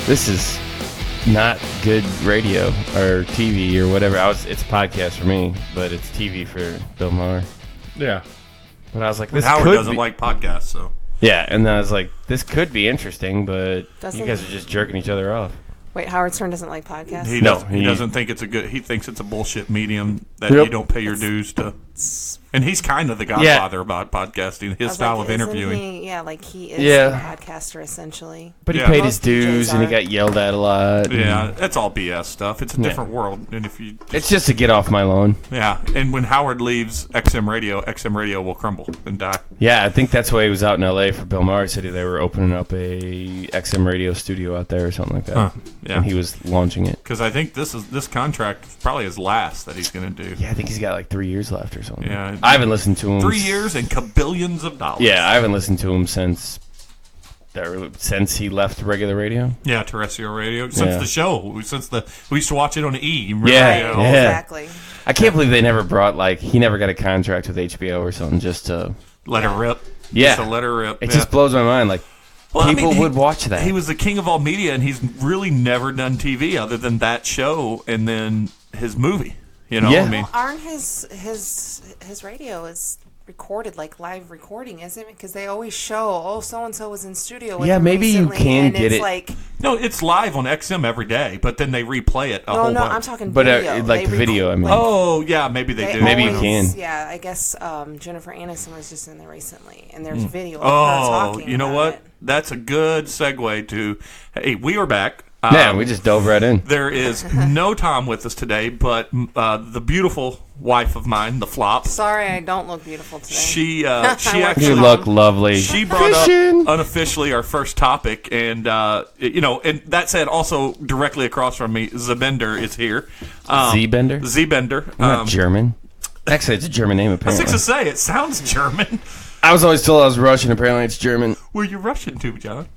This is not good radio or TV or whatever. It's a podcast for me, but it's TV for Bill Maher. Yeah. But I was like, this Howard could doesn't be... like podcasts, so. Yeah, and then I was like, this could be interesting, but you guys are just jerking each other off. Wait, Howard Stern doesn't like podcasts? He doesn't think it's a good... He thinks it's a bullshit medium that you don't pay your dues to... And he's kind of the godfather about podcasting, his style of interviewing. He is a podcaster, essentially. But he paid his dues, and he got yelled at a lot. Yeah, that's all BS stuff. It's a different world. And if you it's just to get off my lawn. Yeah, and when Howard leaves XM Radio will crumble and die. Yeah, I think that's why he was out in L.A. for Bill Maher City. They were opening up a XM Radio studio out there or something like that. Huh. Yeah. And he was launching it. Because I think this contract is probably his last that he's going to do. Yeah, I think he's got like 3 years left or something. Yeah. I haven't listened to him. 3 years and kabillions of dollars. Yeah, I haven't listened to him since he left regular radio. Yeah, terrestrial radio. Since the show. We used to watch it on E! Yeah, exactly. I can't believe they never brought, he never got a contract with HBO or something just to... Let her rip. Yeah. Just to let her rip. It just blows my mind. People would watch that. He was the king of all media, and he's really never done TV other than that show and then his movie. You know, I mean, aren't his radio is recorded, like live recording, isn't it? Because they always show, so and so was in studio with him maybe recently, you can and get it's it. Like, no, it's live on XM every day, but then they replay it a whole bunch. I'm talking video. But video, I mean. Oh, yeah, maybe they do. Maybe you can. Yeah, I guess Jennifer Aniston was just in there recently, and there's video of her talking you know about what? it. That's a good segue to. Hey, we are back. Yeah, we just dove right in. There is no Tom with us today, but the beautiful wife of mine, the Flop. Sorry, I don't look beautiful today. She actually You look lovely. She brought up unofficially our first topic, and and that said, also directly across from me, Zbender is here. Z-Bender? Z-Bender. I'm not German. Actually, it's a German name, apparently. I was to say, it sounds German. I was always told I was Russian. Apparently, it's German. Where you Russian to, John?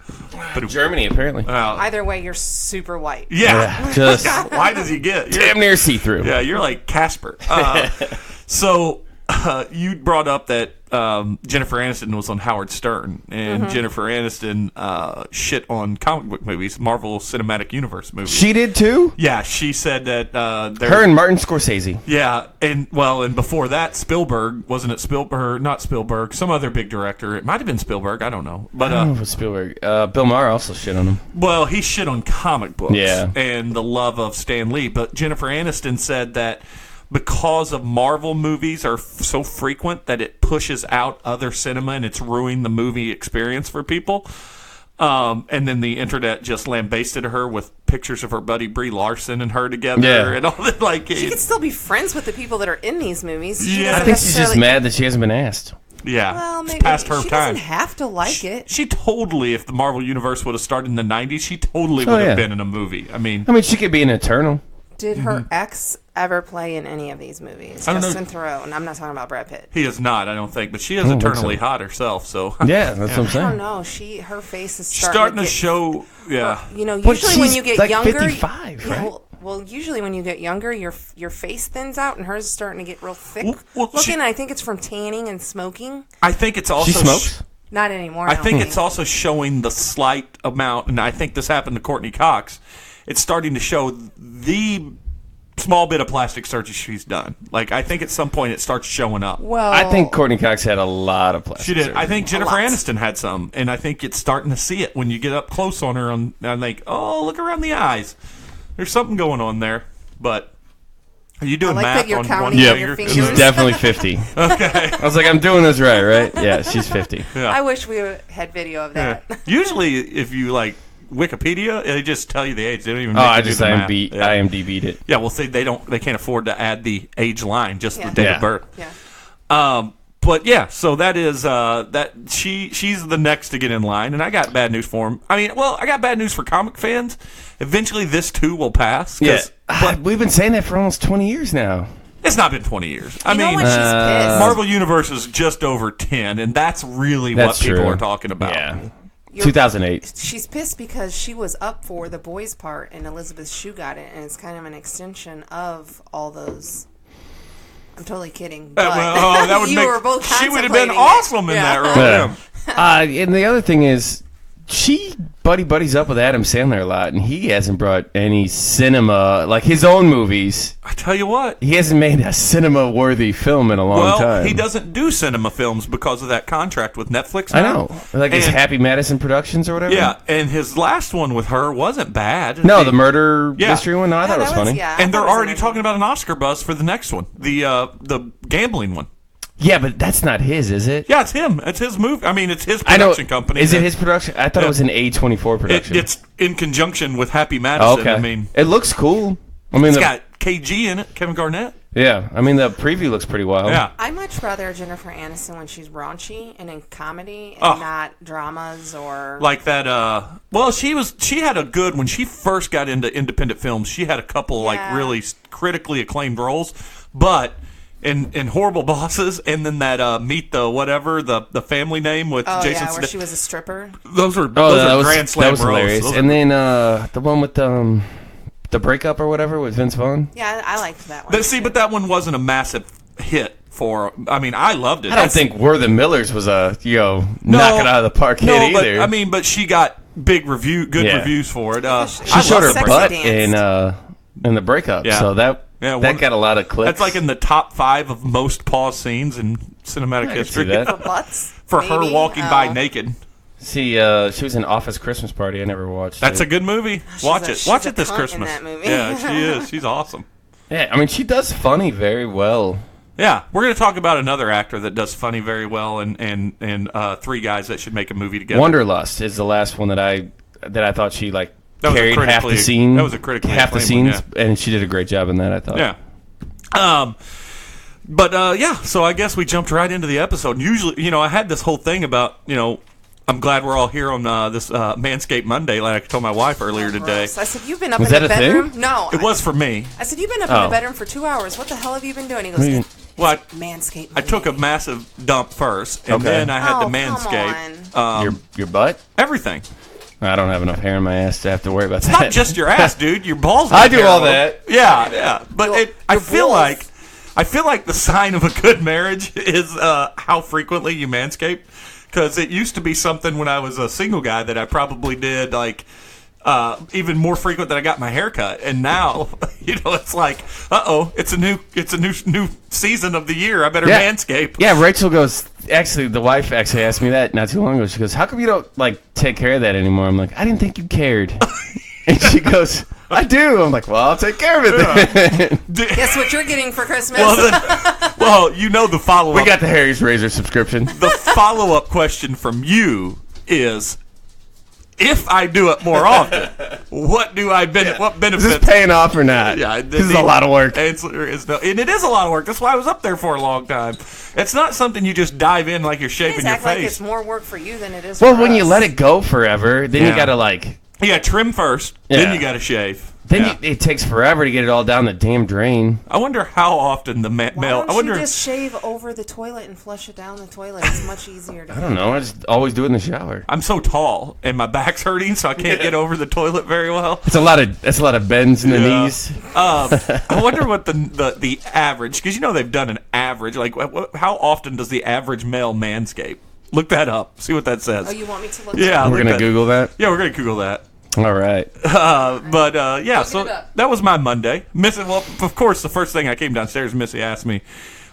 Germany, apparently. Either way, you're super white. Yeah. Just why does he get? Damn near see-through. Yeah, you're like Casper. So you brought up that Jennifer Aniston was on Howard Stern, and Jennifer Aniston shit on comic book movies, Marvel Cinematic Universe movies. She did too? Yeah, she said that... her and Martin Scorsese. Yeah, and before that, Spielberg, wasn't it Spielberg? Not Spielberg, some other big director. It might have been Spielberg, I don't know. But, I don't know if it's Spielberg. Bill Maher also shit on him. Well, he shit on comic books and the love of Stan Lee, but Jennifer Aniston said that because of Marvel movies are so frequent that it pushes out other cinema and it's ruining the movie experience for people. And then the internet just lambasted her with pictures of her buddy Brie Larson and her together and all that. She could still be friends with the people that are in these movies. I think she's just mad that she hasn't been asked. Yeah, well, maybe it's past her she time. Doesn't have to like it. She totally, if the Marvel Universe would have started in the 90s, she totally would have been in a movie. I mean, she could be an Eternal. Did her ex ever play in any of these movies? Justin Theroux, and I'm not talking about Brad Pitt. He is not, I don't think, but she is eternally hot herself. So yeah, that's what I'm saying. I don't know. Her face is starting to show. Yeah, usually when you get like younger, 55, right? Well, usually when you get younger, your face thins out, and hers is starting to get real thick looking. I think it's from tanning and smoking. I think it's also she smokes. Not anymore. I think it's also showing the slight amount, and I think this happened to Courtney Cox. It's starting to show the small bit of plastic surgery she's done. I think at some point it starts showing up. Well, I think Courtney Cox had a lot of plastic surgery. She did. I think Jennifer Aniston had some, and I think it's starting to see it when you get up close on her. I'm like, oh, look around the eyes. There's something going on there. But are you doing math on one finger? She's definitely 50. Okay. I was like, I'm doing this right? Yeah, she's 50. Yeah. I wish we had video of that. Yeah. Usually, if you Wikipedia, they just tell you the age. They don't even. I just IMDb'd it. Yeah, well, see, they can't afford to add the age line, just the date of birth. Yeah. But yeah, so that is that she's the next to get in line, and I got bad news for him. I got bad news for comic fans. Eventually, this too will pass. Yeah, but we've been saying that for almost 20 years now. It's not been 20 years. I mean, she's pissed. Marvel Universe is just over 10, and that's really what people are talking about. Yeah. 2008. She's pissed because she was up for the boys part and Elizabeth Shue got it, and it's kind of an extension of all those. I'm totally kidding. But that would you were both she would have been awesome in that role. And the other thing is, she buddies up with Adam Sandler a lot, and he hasn't brought any cinema, like his own movies. I tell you what. He hasn't made a cinema-worthy film in a long time. He doesn't do cinema films because of that contract with Netflix now. I know. Like his Happy Madison Productions or whatever? Yeah, and his last one with her wasn't bad. No, the murder mystery one? No, I thought it was funny. Yeah, and they're already talking about an Oscar buzz for the next one, the gambling one. Yeah, but that's not his, is it? Yeah, it's him. It's his movie. I mean, it's his production company. Is it his production? I thought it was an A24 production. It's in conjunction with Happy Madison. Okay. I mean, it looks cool. I mean, it's got KG in it, Kevin Garnett. Yeah, I mean, the preview looks pretty wild. Yeah. I much rather Jennifer Aniston when she's raunchy and in comedy and not dramas or like that. Well, she had a good when she first got into independent films. She had a couple like really critically acclaimed roles, but. In Horrible Bosses, and then that Meet the Whatever, the family name with Jason where Smith. she was a stripper. Those are Grand Slam that was roles. hilarious. And then the one with the breakup or whatever with Vince Vaughn. Yeah, I liked that one. See, but that one wasn't a massive hit for. I mean, I loved it. I don't think We're the Millers was a knock it out of the park hit either. But she got good reviews for it. She showed her butt dance. in the breakup, so that got a lot of clicks. That's like in the top 5 of most pause scenes in cinematic history. For butts? For her walking by naked. See, she was in Office Christmas Party. I never watched. That's a good movie. Watch it. Watch it this cunt Christmas. in that movie. Yeah, she is. She's awesome. Yeah, I mean, she does funny very well. Yeah, we're going to talk about another actor that does funny very well, and 3 guys that should make a movie together. Wanderlust is the last one that I thought she carried half the scene. That was a critically half the acclaimed scenes, one, and she did a great job in that. I thought. Yeah. So I guess we jumped right into the episode. Usually, I had this whole thing about, I'm glad we're all here on this Manscape Monday, like I told my wife earlier today. I said, you've been up Was in that the a bedroom? thing? No. It was for me. I said, you've been up in the bedroom for 2 hours. What the hell have you been doing? He goes, Well, Manscape. I took a massive dump first, and then I had to manscape. Your butt? Everything. I don't have enough hair in my ass to have to worry about that. Not just your ass, dude. Your balls. I do all that. Yeah. But I feel like the sign of a good marriage is how frequently you manscape. Because it used to be something when I was a single guy that I probably did even more frequent than I got my haircut. And now, it's like, it's a new season of the year. I better manscape. Yeah, Rachel goes. Actually, the wife actually asked me that not too long ago. She goes, "How come you don't take care of that anymore?" I'm like, "I didn't think you cared." And she goes, "I do." I'm like, "Well, I'll take care of it then." Guess what you're getting for Christmas? The follow-up. We got the Harry's Razor subscription. The follow-up question from you is, if I do it more often, what benefits? Is this paying off or not? Yeah, this is a lot of work. And it is a lot of work. That's why I was up there for a long time. It's not something you just dive in like you're shaving your face. Like it's more work for you than it is. Well, for when us. you let it go forever, then you gotta trim first, then you gotta shave. Then it takes forever to get it all down the damn drain. I wonder how often the male. Why don't you just shave over the toilet and flush it down the toilet? It's much easier to. I don't know. I just always do it in the shower. I'm so tall and my back's hurting, so I can't get over the toilet very well. It's a lot of bends in the knees. I wonder what the average, because they've done an average. Like, how often does the average male manscape? Look that up. See what that says. Oh, you want me to look? Yeah, we're gonna Google that. Yeah, we're gonna Google that. All right. So that was my Monday. Missy, well, of course, the first thing I came downstairs, Missy asked me,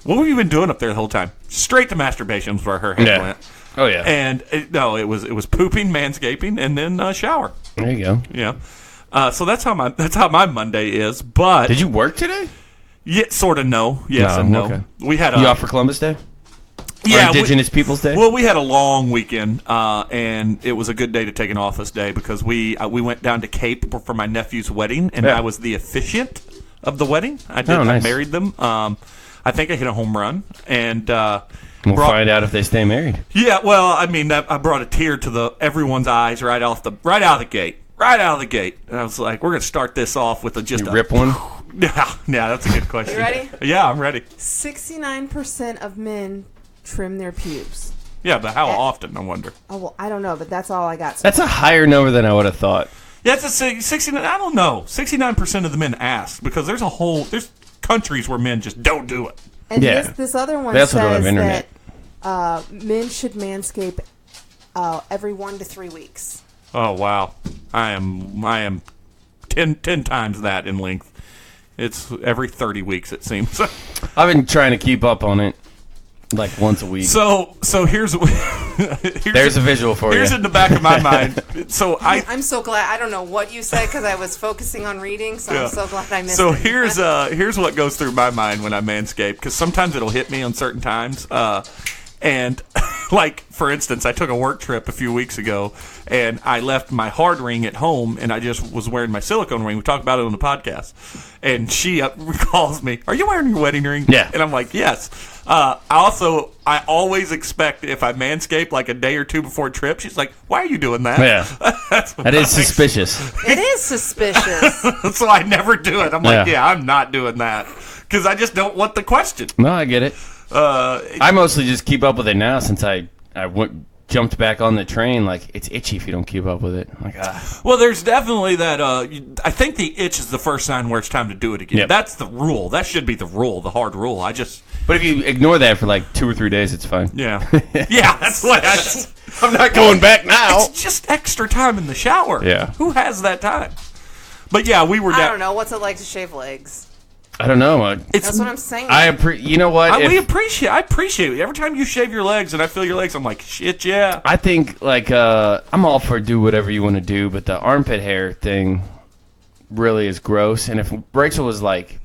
"What have you been doing up there the whole time?" Straight to masturbation was where her head went. Oh yeah. And it was pooping, manscaping, and then shower. There you go. Yeah. So that's how my Monday is. But did you work today? Yeah, sort of. No. Yes and no. Okay. We had you off for Columbus Day? Yeah, Indigenous Peoples Day. Well, we had a long weekend, and it was a good day to take an office day because we went down to Cape for my nephew's wedding, and I was the officiant of the wedding. Nice. I married them. I think I hit a home run, and we'll find out if they stay married. Yeah, well, I mean, I brought a tear to everyone's eyes right out of the gate. And I was like, we're gonna start this off with rip one. Yeah, that's a good question. You ready? Yeah, I'm ready. 69% of men trim their pubes. Yeah, but how often, I wonder? Oh, well, I don't know, but that's all I got. That's a higher number than I would have thought. Yeah, it's a 69. I don't know. 69% of the men ask because there's countries where men just don't do it. And this other one says that men should manscape every 1 to 3 weeks. Oh wow, I am 10 times that in length. It's every 30 weeks it seems. I've been trying to keep up on it, like once a week. So here's There's a visual for you. Here's in the back of my mind. So I'm so glad. I don't know what you said because I was focusing on reading, so I'm so glad I missed So it. here's what goes through my mind when I manscape, because sometimes it'll hit me on certain times. And like, for instance, I took a work trip a few weeks ago, and I left my hard ring at home, and I just was wearing my silicone ring. We talked about it on the podcast. And she calls me, "Are you wearing your wedding ring?" Yeah. And I'm like, "Yes." I always expect, if I manscape like a day or two before a trip, she's like, "Why are you doing that?" Yeah. That is suspicious. It is suspicious. So I never do it. I'm like, yeah, I'm not doing that, because I just don't want the question. No, I get it. I mostly just keep up with it now since I jumped back on the train. Like, it's itchy if you don't keep up with it. I'm like, Well, there's definitely that. I think the itch is the first sign where it's time to do it again. Yep. That's the rule. That should be the rule, the hard rule. But if you ignore that for like 2 or 3 days, it's fine. Yeah. Yeah, that's what I'm not going back now. It's just extra time in the shower. Yeah. Who has that time? But yeah, we were I don't know. What's it like to shave legs? I don't know. That's what I'm saying. You know what? I appreciate it. Every time you shave your legs and I feel your legs, I'm like, shit, yeah. I think, like, I'm all for do whatever you want to do, but the armpit hair thing really is gross. And if Rachel was like,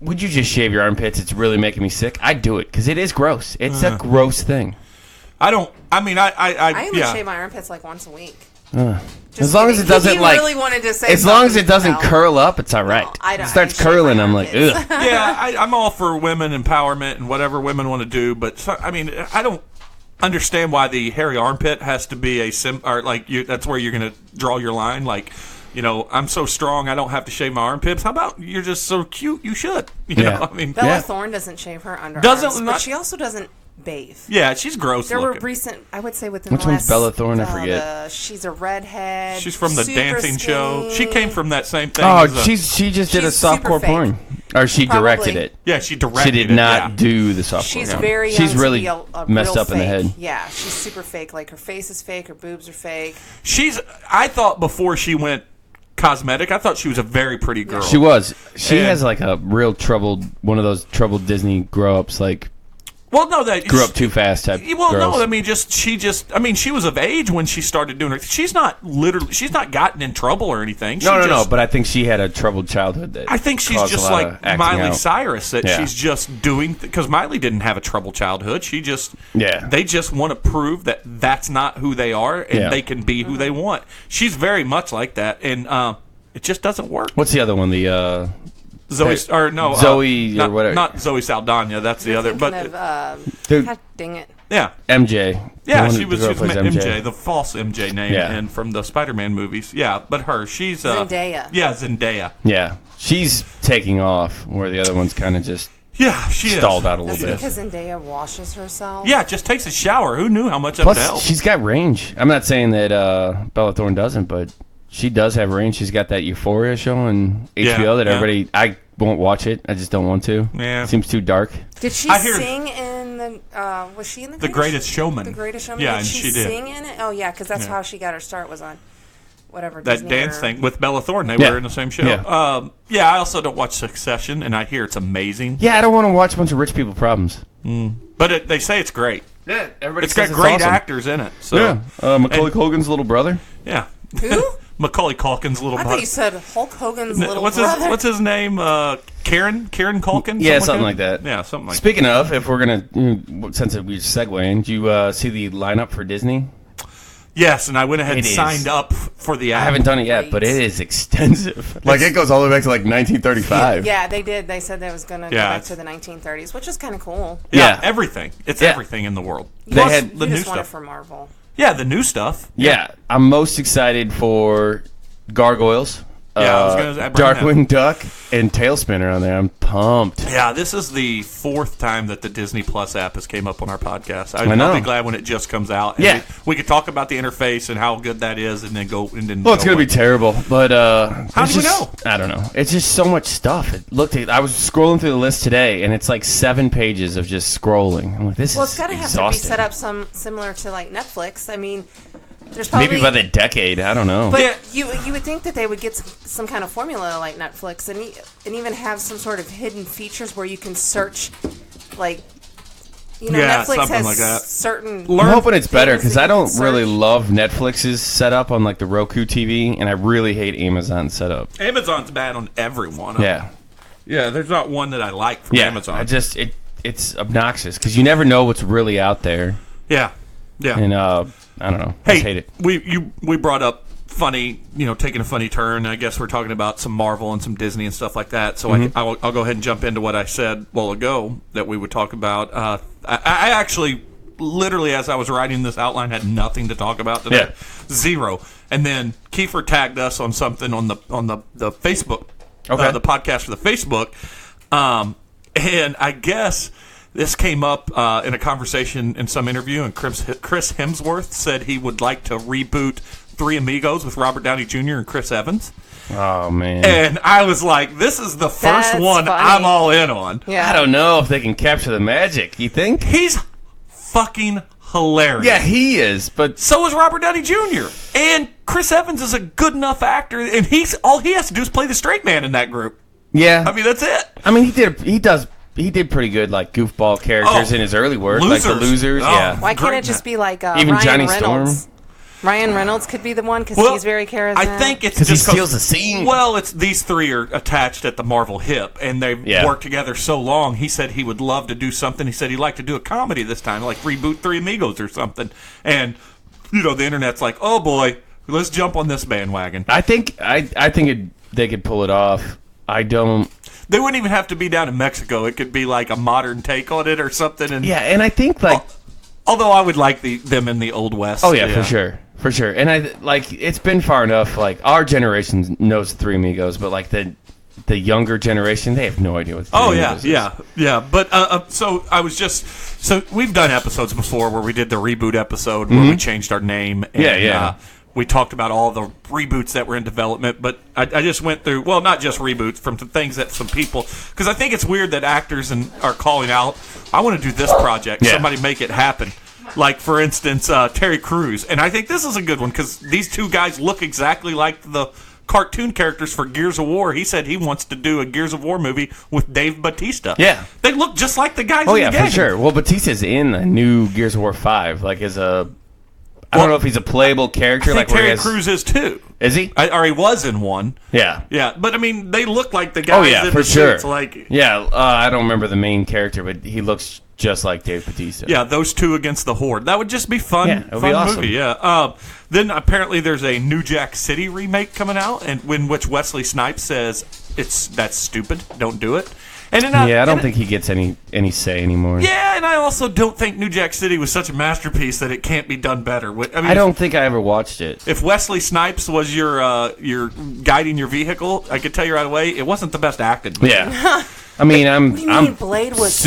"Would you just shave your armpits? It's really making me sick," I'd do it, because it is gross. It's a gross thing. I only shave my armpits like once a week. As long as it doesn't really wanted to say as long as it doesn't no. curl up, it's all right. No, I don't. It starts I shave curling, my I'm like, armpits. ugh. Yeah, I'm all for women empowerment and whatever women want to do, but I don't understand why the hairy armpit has to be that's where you're going to draw your line. Like, I'm so strong I don't have to shave my armpits. How about you're just so cute you should? You know, Bella Thorne doesn't shave her underarms, but she also doesn't bathe. Yeah, she's gross There looking. were recent, I would say within Which the last... one's Bella Thorne? I forget. She's a redhead. She's from the super dancing show. She came from that same thing. Oh, she just did a softcore porn. Or she directed it. Yeah, she directed it. She did not do the softcore. She's porn. very young She's to really be a messed real up in the fake. head. Yeah, she's super fake. Like, her face is fake, her boobs are fake. I thought before she went cosmetic, I thought she was a very pretty girl. She was. She has like a real one of those troubled Disney grow-ups, like... Well, no, that grew up too fast type. Well, girls. no, she was of age when she started doing it. She's not gotten in trouble or anything. No. But I think she had a troubled childhood. I think she's just like Miley Cyrus. She's just doing because Miley didn't have a troubled childhood. They just want to prove that that's not who they are and they can be who they want. She's very much like that, and it just doesn't work. What's the other one? The Zoe or whatever. Not Zoe Saldana. That's the other. But God dang it. Yeah, MJ. Yeah, she was MJ, the false MJ name, and from the Spider-Man movies. Yeah, but she's Zendaya. Yeah, Zendaya. Yeah, she's taking off where the other one's kind of just stalled out a little bit. Because Zendaya washes herself. Yeah, just takes a shower. Who knew how much that would help? Plus, she's got range. I'm not saying that Bella Thorne doesn't, but she does have range. She's got that Euphoria show on HBO that everybody... I won't watch it. I just don't want to. Yeah. It seems too dark. Did she sing in the... was she in The Greatest Showman? The Greatest Showman? Yeah, did and she did. Sing in it? Oh, yeah, because that's how she got her start, was on whatever that Disney dance thing with Bella Thorne. They were in the same show. Yeah. I also don't watch Succession, and I hear it's amazing. Yeah, I don't want to watch a bunch of rich people problems. But they say it's great. Yeah, everybody It's got great actors in it. So. Yeah, Macaulay Culkin's little brother. Yeah. Who? Macaulay Culkin's little brother. I thought you said Hulk Hogan's little brother. What's his name? Karen Culkin? Yeah, something like that. Yeah, something like that. Speaking of, if we're going to, since we segue in, do you see the lineup for Disney? Yes, and I went ahead and signed up for the app. I haven't done it yet, but it is extensive. Like, it goes all the way back to, 1935. Yeah, they did. They said that was going to go back to the 1930s, which is kind of cool. Yeah, everything. It's everything in the world. They had the new stuff. For Marvel. Yeah, the new stuff. Yeah, I'm most excited for Gargoyles. I was going to Darkwing Duck and Tailspinner on there. I'm pumped. Yeah, this is the 4th time that the Disney Plus app has came up on our podcast. I'll be glad when it just comes out. And we could talk about the interface and how good that is, and then go and then. Well, it's going to be terrible, but how do we know? I don't know. It's just so much stuff. I was scrolling through the list today, and it's like 7 pages of just scrolling. I'm like, this is Well, it's got to have to be exhausting. set up similar to like Netflix. I mean. There's probably, maybe by the decade. I don't know. But Yeah. you would think that they would get some kind of formula like Netflix and even have some sort of hidden features where you can search, like, Yeah, Netflix something has like that. certain. I'm hoping it's better things because that I you don't can really search. love Netflix's setup on like the Roku TV, and I really hate Amazon's setup. Amazon's bad on every one of them. Yeah, Yeah, there's not one that I like from yeah. Amazon. It's obnoxious because you never know what's really out there, Yeah. Yeah. and I don't know. I Hey, just hate it. we brought up funny, taking a funny turn. I guess we're talking about some Marvel and some Disney and stuff like that. So I'll go ahead and jump into what I said a while ago that we would talk about. I actually, literally, as I was writing this outline, had nothing to talk about today. Yeah. Zero. And then Kiefer tagged us on something on the Facebook, Okay. the podcast for the Facebook. And I guess this came up in a conversation in some interview, and Chris Hemsworth said he would like to reboot Three Amigos with Robert Downey Jr. and Chris Evans. Oh man, And I was like, this is the first That's one funny. I'm all in on. Yeah. I don't know if they can capture the magic. You think? He's fucking hilarious. Yeah, he is. But So is Robert Downey Jr. And Chris Evans is a good enough actor, and all he has to do is play the straight man in that group. yeah, I mean, that's it. I mean, he did pretty good, like goofball characters Oh, in his early work, like the Losers. Losers. Oh. Yeah, Why can't Great it just man. be like Even Ryan Johnny Reynolds? Storm? Ryan Reynolds could be the one because Well, he's very charismatic. I think it's because he just steals the scene. Well, it's these three are attached at the Marvel hip, and they've Yeah. worked together so long. He said he would love to do something. He said he'd like to do a comedy this time, like reboot Three Amigos or something. And the internet's like, oh boy, let's jump on this bandwagon. I think they could pull it off. I don't. They wouldn't even have to be down in Mexico. It could be like a modern take on it or something. And Yeah, and I think like. although I would like them in the Old West. Oh yeah, for sure. And I like it's been far enough. Like our generation knows Three Amigos, but like the younger generation, they have no idea what. Three Oh yeah, Amigos is. yeah. But so we've done episodes before where we did the reboot episode where we changed our name. And, Yeah. we talked about all the reboots that were in development, but I just went through, well, not just reboots, from the things that some people, because I think it's weird that actors are calling out, I want to do this project, Yeah. somebody make it happen. Like, for instance, Terry Crews. And I think this is a good one because these two guys look exactly like the cartoon characters for Gears of War. He said he wants to do a Gears of War movie with Dave Bautista. Yeah. They look just like the guys Oh in yeah, the game. for sure. Well, Batista's in a new Gears of War 5, like as a. I don't know if he's a playable character. I think like where Terry he has, Crews is too. is he? Or he was in one. Yeah. Yeah, but I mean, they look like the guys Oh yeah, in for the sure. suits. Like, Yeah, I don't remember the main character, but he looks just like Dave Bautista. yeah, those two against the Horde. That would just be fun. Yeah, it would fun be awesome. movie. Yeah. Then apparently there's a New Jack City remake coming out, and in which Wesley Snipes says that's stupid. Don't do it. And then I don't think he gets any say anymore. Yeah, and I also don't think New Jack City was such a masterpiece that it can't be done better. I mean, I don't think I ever watched it. If Wesley Snipes was your guiding your vehicle, I could tell you right away, it wasn't the best acted. Yeah. I mean, What do you mean Blade was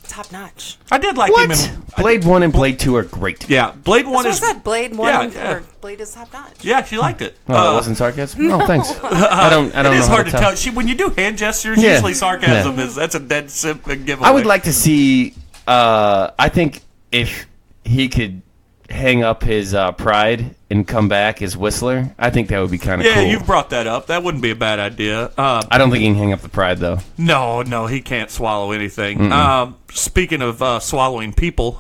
top notch? I did like him. What? Blade 1 and Blade 2 are great. Yeah, Blade One That's is. what I said. Blade 1 Yeah. or Blade is top notch. Yeah, she liked it. Oh, that wasn't sarcasm? Oh, thanks. I don't It know is how hard to tell. tell. When you do hand gestures, Yeah. usually sarcasm that's a dead simple giveaway. I would like to see. I think if he could hang up his pride and come back as Whistler, I think that would be kind of Yeah, cool. you've brought that up. That wouldn't be a bad idea. I don't think he can hang up the pride though. No, he can't swallow anything. Speaking of swallowing people,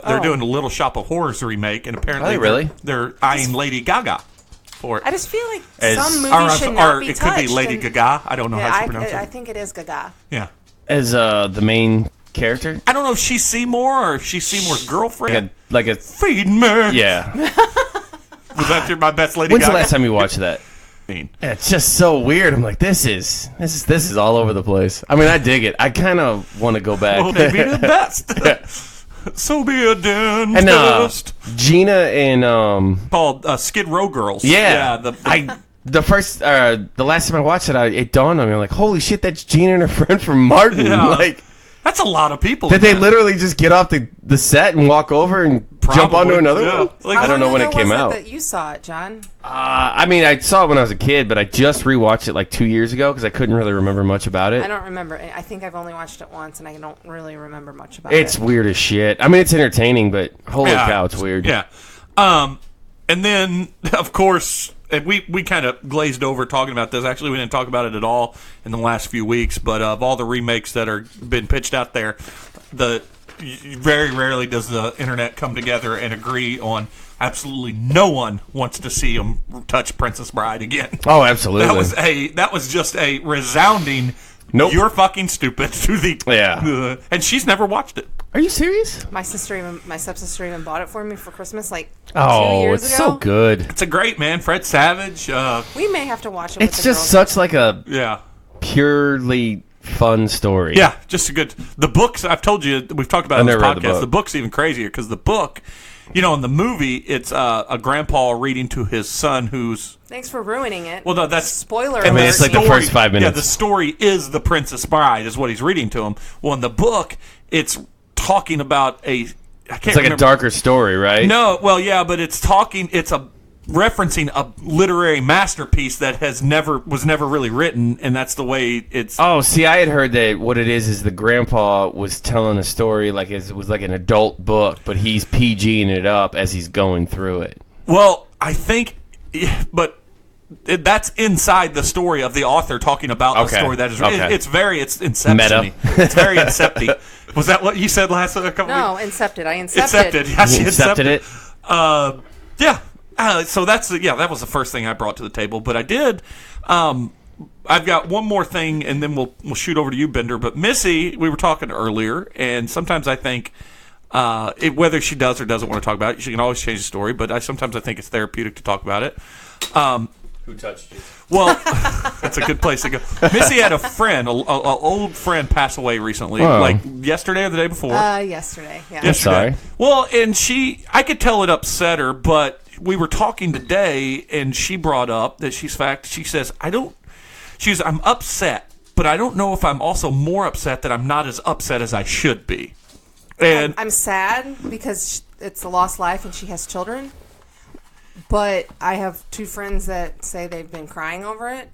they're doing a Little Shop of Horrors remake, and apparently Are they really? they're eyeing Lady Gaga for it. I just feel like As- some movies should not be it could be touched, Lady and- Gaga. I don't know Yeah, how she pronounces I it. think it is Gaga. Yeah. As the main character, I don't know if she's Seymour or if she's Seymour's girlfriend. like a Feed me. yeah. Was that my best Lady When's Gaga? the last time you watched that? Mean. Yeah, it's just so weird. I'm like, this is all over the place. I mean, I dig it. I kind of want to go back. Well, they be the best. So be a dentist. And Gina and Called Skid Row Girls. yeah, the the last time I watched it, it dawned on me. I'm like, holy shit, that's Gina and her friend from Martin. Yeah. Like, that's a lot of people. did in they that. literally just get off the set and walk over and jump onto Probably, another yeah. one? Like, I don't know when it came was out. That you saw it, John. I mean, I saw it when I was a kid, but I just rewatched it like 2 years ago because I couldn't really remember much about it. I don't remember. I think I've only watched it once, and I don't really remember much about it. It's weird as shit. I mean, it's entertaining, but holy cow, it's weird. Yeah. And then, of course, and we kind of glazed over talking about this. Actually, we didn't talk about it at all in the last few weeks. But of all the remakes that are been pitched out there, very rarely does the internet come together and agree on. Absolutely no one wants to see him touch Princess Bride again. Oh, absolutely. That was just a resounding. Nope. You're fucking stupid to the and she's never watched it. Are you serious? My stepsister even bought it for me for Christmas 2 Oh, years it's ago. so good. It's a great man, Fred Savage. We may have to watch it. It's with the just girls. such like a Yeah. purely fun story. Yeah, just a good. The books, I've told you, we've talked about it in this never read the podcast. book. The book's even crazier because the book, in the movie, it's a grandpa reading to his son who's. Thanks for ruining it. Well, no, that's spoiler. I mean, alert. it's like the first 5 minutes. Yeah, the story is the Princess Bride, is what he's reading to him. Well, in the book, it's talking about I can't It's like remember. a darker story, right? No, well, yeah, but it's referencing a literary masterpiece that was never really written, and that's the way it's. Oh, see, I had heard that what it is the grandpa was telling a story like it was like an adult book, but he's PGing it up as he's going through it. Well, I think, but that's inside the story of the author talking about the story that is. Okay. It's Inception. Meta. It's very Incepty. Was that what you said last couple No, weeks? Incepted. I incepted. Incepted. Yeah, she Accepted it. Yeah. So that was the first thing I brought to the table. But I did. I've got one more thing, and then we'll shoot over to you, Bender. But Missy, we were talking earlier, and sometimes I think whether she does or doesn't want to talk about it, she can always change the story. But sometimes I think it's therapeutic to talk about it. Who touched you? Well, that's a good place to go. Missy had a friend, an old friend, pass away recently, Wow. like yesterday or the day before. Yesterday. Yeah. I'm sorry. Well, and I could tell it upset her, but we were talking today, and she brought up that she says, I'm upset, but I don't know if I'm also more upset that I'm not as upset as I should be. And I'm sad because it's a lost life and she has children. But I have 2 friends that say they've been crying over it,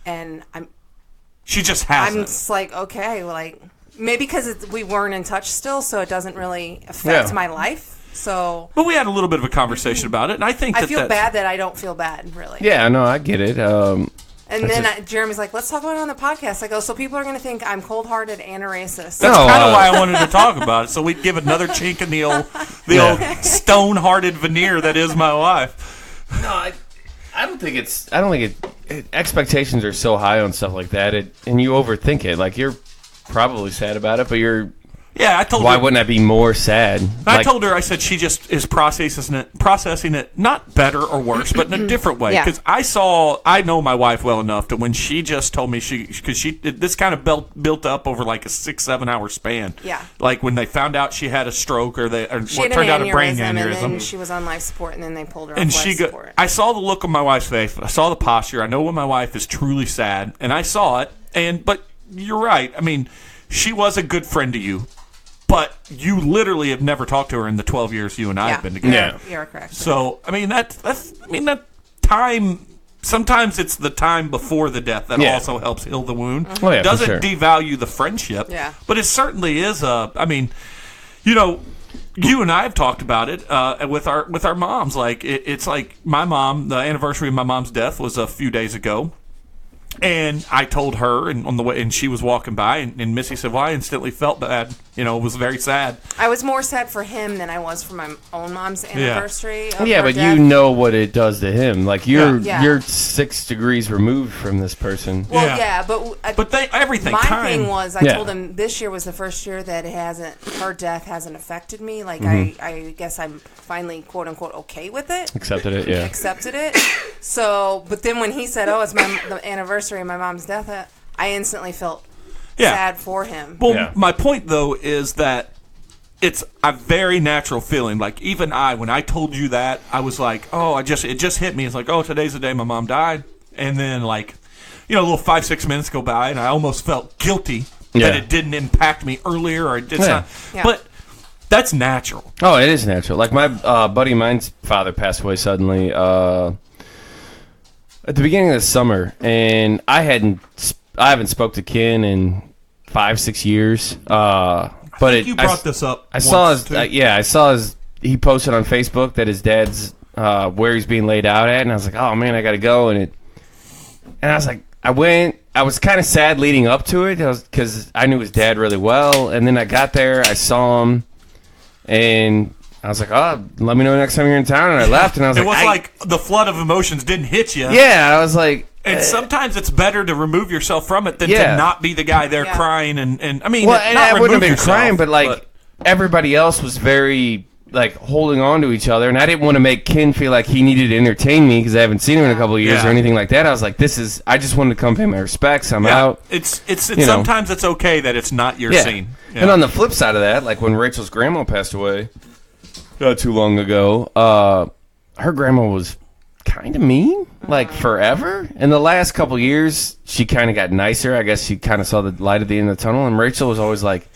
and she just hasn't. I'm just like, okay, like maybe because we weren't in touch still, so it doesn't really affect my life. So, but we had a little bit of a conversation about it, and I think I feel bad that I don't feel bad, really. Yeah, no, I get it. And then Jeremy's like, let's talk about it on the podcast. I go, so people are going to think I'm cold-hearted and a racist. That's kind of why I wanted to talk about it, so we'd give another chink in the old stone-hearted veneer that is my wife. No, I don't think expectations are so high on stuff like that, and you overthink it. Like, you're probably sad about it, but Yeah, I told her. Why wouldn't I be more sad? I told her, I said she just is processing it not better or worse, but in a different way. Because I know my wife well enough that when she just told me this kind of built up over like a 6-7 hour span. Yeah. Like when they found out she had a stroke or what turned out a brain aneurysm. And then she was on life support, and then they pulled her off And life support. I saw the look on my wife's face. I saw the posture. I know when my wife is truly sad, and I saw it. But you're right. I mean, she was a good friend to you. But you literally have never talked to her in the 12 years you and I have been together. Yeah, you're correct. So, I mean, that time, sometimes it's the time before the death that also helps heal the wound. Oh, yeah, It doesn't for sure. devalue the friendship. Yeah. But it certainly is you and I have talked about it with our moms. Like, it's like my mom, the anniversary of my mom's death was a few days ago. And I told her, and on the way, and she was walking by, and Missy said, "Well, I instantly felt bad. It was very sad." I was more sad for him than I was for my own mom's anniversary. Of Yeah, her but death. you know what it does to him. Like Yeah. you're 6 degrees removed from this person. Well, but everything. My time. thing was, I told him this year was the first year that her death hasn't affected me. Like I guess I'm finally quote unquote okay with it. Accepted it, yeah. Accepted it. So, but then when he said, "Oh, it's the anniversary of my mom's death," I instantly felt sad for him. Well, my point though is that it's a very natural feeling. Like even when I told you that, I was like, "Oh, it just hit me." It's like, "Oh, today's the day my mom died," and then a little 5-6 minutes go by, and I almost felt guilty that it didn't impact me earlier, or it's not. Yeah. But that's natural. Oh, it is natural. Like my buddy of mine's father passed away suddenly at the beginning of the summer, and I haven't spoke to Ken in 5-6 years. But you brought this up. I saw his. I saw his. He posted on Facebook that his dad's where he's being laid out at, and I was like, oh man, I gotta go. And I was like, I went. I was kind of sad leading up to it because I knew his dad really well, and then I got there, I saw him, and I was like, oh, let me know next time you're in town. And I left, and I was it like, was like the flood of emotions didn't hit you. yeah, I was like. And sometimes it's better to remove yourself from it than to not be the guy there crying. And I mean, well, and not I wouldn't have been yourself, crying, but everybody else was very holding on to each other, and I didn't want to make Ken feel like he needed to entertain me because I haven't seen him in a couple of years or anything like that. I was like, I just wanted to come pay my respects. I'm out. It's sometimes it's okay that it's not your scene. Yeah. And on the flip side of that, like when Rachel's grandma passed away not too long ago, her grandma was kind of mean, like forever. In the last couple years, she kind of got nicer. I guess she kind of saw the light at the end of the tunnel, and Rachel was always like...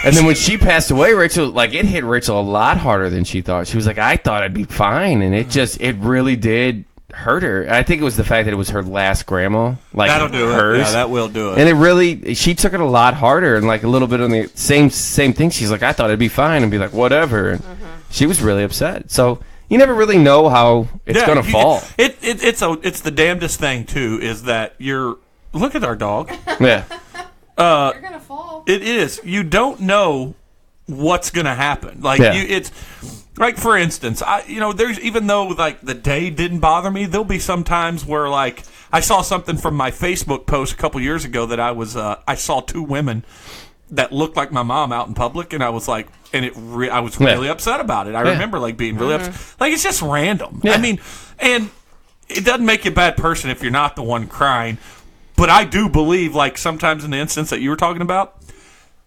And then when she passed away, Rachel, it hit Rachel a lot harder than she thought. She was like, I thought I'd be fine, and it really did hurt her. I think it was the fact that it was her last grandma, that'll do hers. It. Yeah, that will do it. And it really, she took it a lot harder, and a little bit on the same thing. She's like, I thought I'd be fine, and be like, whatever. And she was really upset. So... You never really know how it's going to fall. It's the damnedest thing too. Is that look at our dog? Yeah. You're gonna fall. It is. You don't know what's going to happen. It's like, for instance, there's, even though the day didn't bother me, there'll be some times where I saw something from my Facebook post a couple years ago that I saw two women that looked like my mom out in public, and I was like, I was really upset about it. I remember being really upset. It's just random. Yeah. I mean, and it doesn't make you a bad person if you're not the one crying, but I do believe, sometimes in the instance that you were talking about,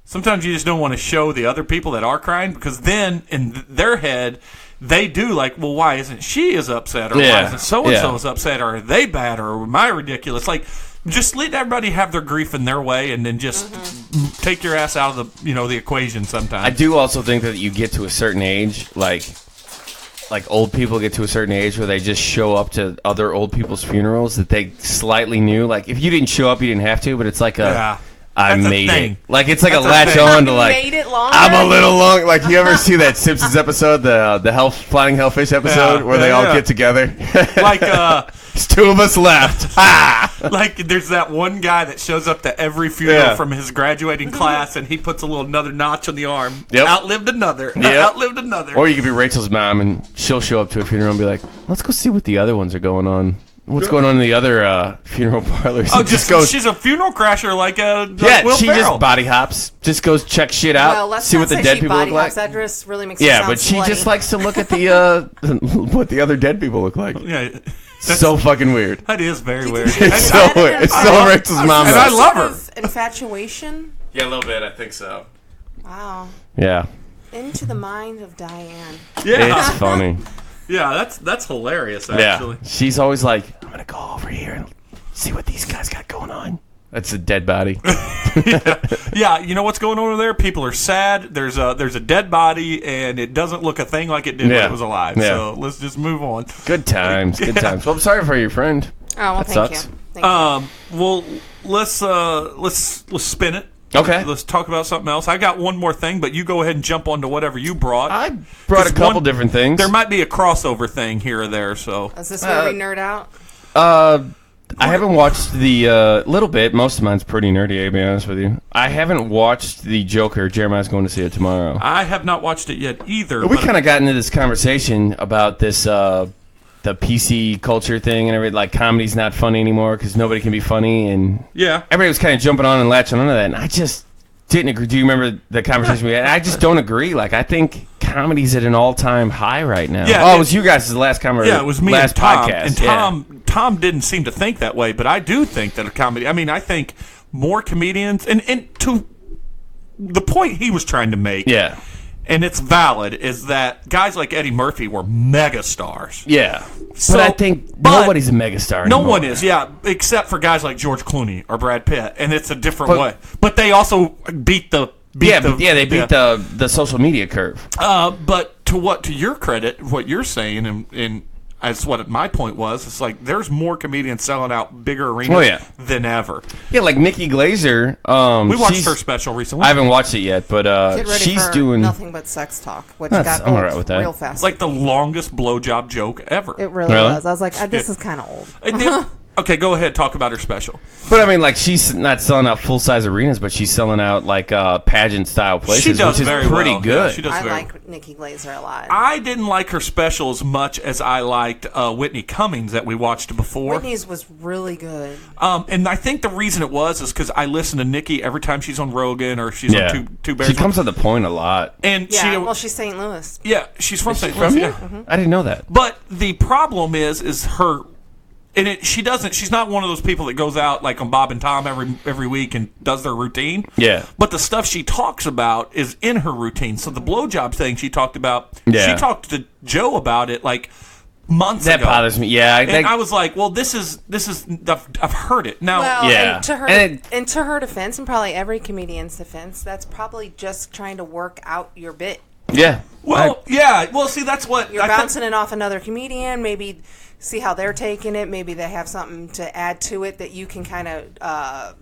sometimes you just don't want to show the other people that are crying, because then in their head, they do well, why isn't she as upset, or why isn't so-and-so as upset, or are they bad, or am I ridiculous? Just let everybody have their grief in their way, and then just take your ass out of the equation sometimes. I do also think that you get to a certain age, like old people get to a certain age where they just show up to other old people's funerals that they slightly knew. If you didn't show up, you didn't have to, but it's I made it. It's a latch on to made it longer. I'm a little long. You ever see that Simpsons episode, the flying hellfish episode, where they all get together? There's two of us left. There's that one guy that shows up to every funeral from his graduating class, and he puts another notch on the arm. Yep. Outlived another. Yep. Outlived another. Or you could be Rachel's mom, and she'll show up to a funeral and be like, let's go see what the other ones are going on. What's going on in the other funeral parlors? Oh, she's a funeral crasher Will she Ferrell. just body hops. Just goes check shit out. Well, let's see not what the say dead she people look body like. hops. That just really makes Yeah, it sound but she slutty. just likes to look at the what the other dead people look like. Yeah, So fucking weird. that is very weird. It's so weird. It's so Rachel's mom. And I love her. Sort of infatuation. Yeah, a little bit. I think so. Wow. Yeah. Into the mind of Diane. Yeah, It's funny. yeah, that's hilarious. Actually, Yeah. She's always like, I'm gonna go over here and see what these guys got going on. That's a dead body. yeah. You know what's going on over there? People are sad. There's a dead body, and it doesn't look a thing like it did when it was alive. Yeah. So let's just move on. Good times. Good times. Well, I'm sorry for your friend. Oh, well, That thank sucks. you. Thank you. Well, let's spin it. Okay. Let's talk about something else. I got one more thing, but you go ahead and jump onto whatever you brought. I brought a couple different things. There might be a crossover thing here or there. So Is this where we nerd out? I haven't watched the little bit. Most of mine's pretty nerdy, to be honest with you. I haven't watched the Joker. Jeremiah's going to see it tomorrow. I have not watched it yet either. We kind of got into this conversation about this the PC culture thing and everything. Comedy's not funny anymore because nobody can be funny, and everybody was kind of jumping on and latching onto that. And I just didn't agree. Do you remember the conversation we had? I just don't agree. I think comedy's at an all-time high right now. Yeah, it was you guys' last conversation. Yeah, it was me last and Tom. podcast. And Tom didn't seem to think that way, but I do think that a comedy. I mean, I think more comedians, and to the point he was trying to make. Yeah. And it's valid, is that guys like Eddie Murphy were mega stars. Yeah. So, but I think nobody's a megastar anymore. No one is, except for guys like George Clooney or Brad Pitt, and it's a different way. But they also beat the... they beat the social media curve. But to your credit, what you're saying, and that's what my point was. It's like there's more comedians selling out bigger arenas than ever. Yeah, like Nikki Glazer. We watched her special recently. I haven't watched it yet, but she's doing nothing but sex talk, which got old right with that. real fast. It's like the longest blowjob joke ever. It really was. I was like, this is kind of old. Okay, go ahead. Talk about her special. But I mean, like, she's not selling out full-size arenas, but she's selling out, like, pageant-style places, She does which is very pretty well. good. Yeah, she does I very like Nikki Glazer a lot. I didn't like her special as much as I liked Whitney Cummings that we watched before. Whitney's was really good. And I think the reason it was is because I listen to Nikki every time she's on Rogan or she's on Two Bears. She comes to the point a lot. And she's St. Louis. Yeah, she's from St. From Louis. here? Yeah. I didn't know that. But the problem is her. And she's not one of those people that goes out like on Bob and Tom every week and does their routine. Yeah. But the stuff she talks about is in her routine. So the blowjob thing she talked about, she talked to Joe about it like months ago. That bothers me. Yeah. I was like, well, this is I've heard it. Now, and to her defense, and probably every comedian's defense, that's probably just trying to work out your bit. Yeah. Well, Well, see, that's what you're bouncing it off another comedian. Maybe see how they're taking it. Maybe they have something to add to it that you can kind of,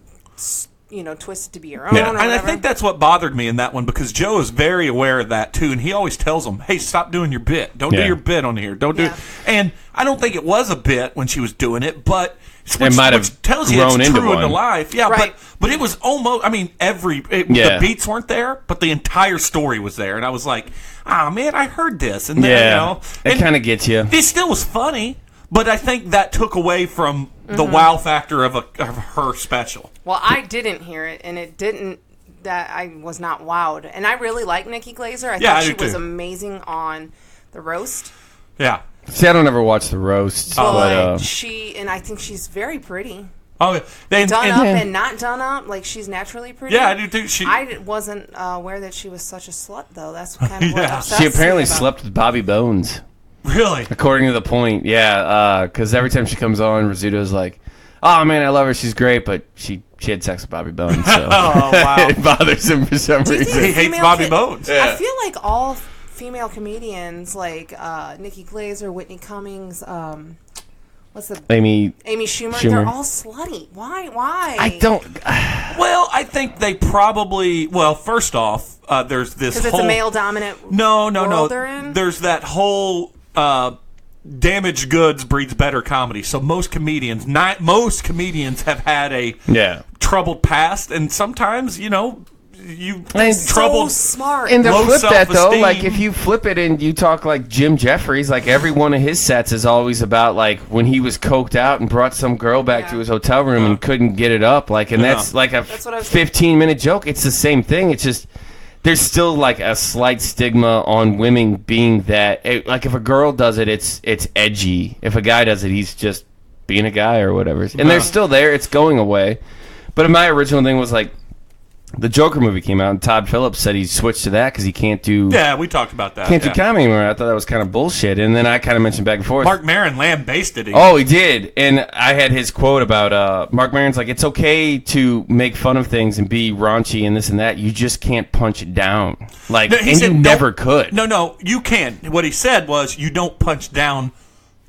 twist it to be your own. Yeah. Or and I think that's what bothered me in that one because Joe is very aware of that too, and he always tells them, "Hey, stop doing your bit. Don't do your bit on here. Don't do." Yeah. And I don't think it was a bit when she was doing it, but it might have tells you grown it's into true one. into life. Yeah, right. but it was almost. I mean, the beats weren't there, but the entire story was there, and I was like, "Ah, man, I heard this." And then, it kind of gets you. It still was funny. But I think that took away from the wow factor of her special. Well, I didn't hear it, and it didn't. That I was not wowed, and I really like Nikki Glazer. I thought she was amazing on the roast. Yeah. See, I don't ever watch the roast, but I think she's very pretty. Oh, yeah. Done up and not done up, like she's naturally pretty. Yeah, I do too. I wasn't aware that she was such a slut, though. That's kind of what obsessed she apparently me about. slept with Bobby Bones. Really? According to the point, because every time she comes on, Rizzuto's like, "Oh man, I love her. She's great," but she had sex with Bobby Bones, so oh wow, it bothers him for some reason. He hates Bobby Bones. Yeah. I feel like all female comedians, like Nikki Glazer, Whitney Cummings, what's the Amy Schumer, they're all slutty. Why? I don't. Well, I think they probably. Well, first off, there's this because it's a male dominant. No. They're in? There's that whole damaged goods breeds better comedy. So most comedians have had a troubled past, and sometimes troubled. So smart. And to low flip that though, self-esteem. like if you flip it and you talk like Jim Jeffries, like every one of his sets is always about like when he was coked out and brought some girl back to his hotel room and couldn't get it up, like, and that's like a 15-minute joke. It's the same thing. It's just there's still like a slight stigma on women being that. Like if a girl does it, it's edgy. If a guy does it, he's just being a guy or whatever. And they're still there. It's going away. But my original thing was like. The Joker movie came out, and Todd Phillips said he switched to that because he can't do. Yeah, we talked about that. Can't do comedy anymore. I thought that was kind of bullshit, and then I kind of mentioned back and forth. Mark Maron lambasted him. Oh, he did, and I had his quote about Mark Maron's like, "It's okay to make fun of things and be raunchy and this and that. You just can't punch it down, like, no, and you never could." No, you can. What he said was, you don't punch down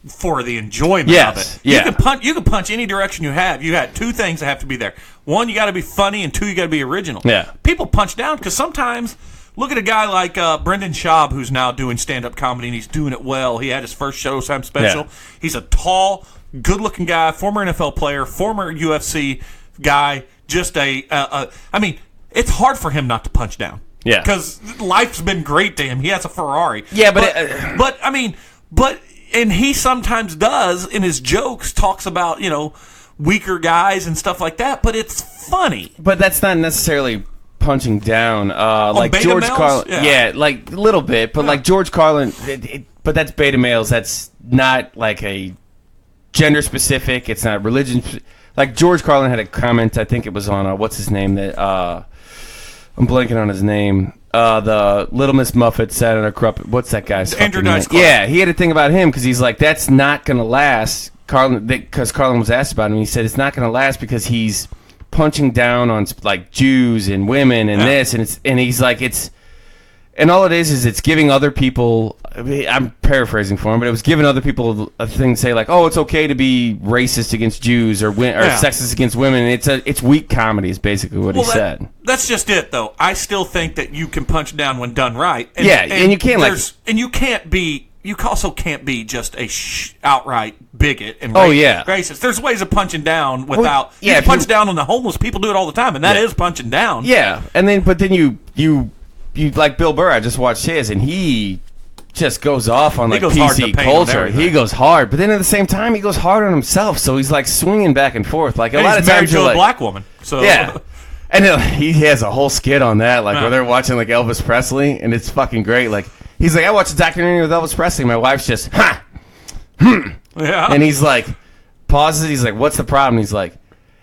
for the enjoyment of it. Yeah. You can punch any direction you have. You got two things that have to be there. One, you got to be funny, and two, you got to be original. Yeah. People punch down because sometimes look at a guy like Brendan Schaub, who's now doing stand-up comedy, and he's doing it well. He had his first Showtime special. Yeah. He's a tall, good-looking guy, former NFL player, former UFC guy. Just I mean, it's hard for him not to punch down. Yeah. Because life's been great to him. He has a Ferrari. Yeah, but and he sometimes does in his jokes talks about weaker guys and stuff like that, but it's funny. But that's not necessarily punching down. Like George Carlin, like a little bit, but like George Carlin, but that's beta males. That's not like a gender specific. It's not religion. Like George Carlin had a comment. I think it was on what's his name that I'm blanking on his name. The Little Miss Muffet sat on a corrupt. What's that guy's Andrew fucking Dice name? Yeah, he had a thing about him because he's like, that's not gonna last. Because Carlin was asked about him, he said it's not gonna last because he's punching down on like Jews and women and this, and he's like, it's And all it is it's giving other people. I mean, I'm paraphrasing for him, but it was giving other people a thing to say like, "Oh, it's okay to be racist against Jews or sexist against women." And it's weak comedy is basically what he said. That's just it, though. I still think that you can punch down when done right. And you can't and you can't be. You also can't be just a outright bigot and racist. There's ways of punching down without. You can punch down on the homeless. People do it all the time, and that is punching down. Yeah, and then you like Bill Burr. I just watched his, and he just goes off on like PC culture. He goes hard, but then at the same time, he goes hard on himself. So he's like swinging back and forth. Like a lot of times, you're married to a black woman. So yeah. And he has a whole skit on that, like where they're watching like Elvis Presley, and it's fucking great. Like he's like, I watched a documentary with Elvis Presley. My wife's just, and he's like, pauses. He's like, what's the problem? He's like,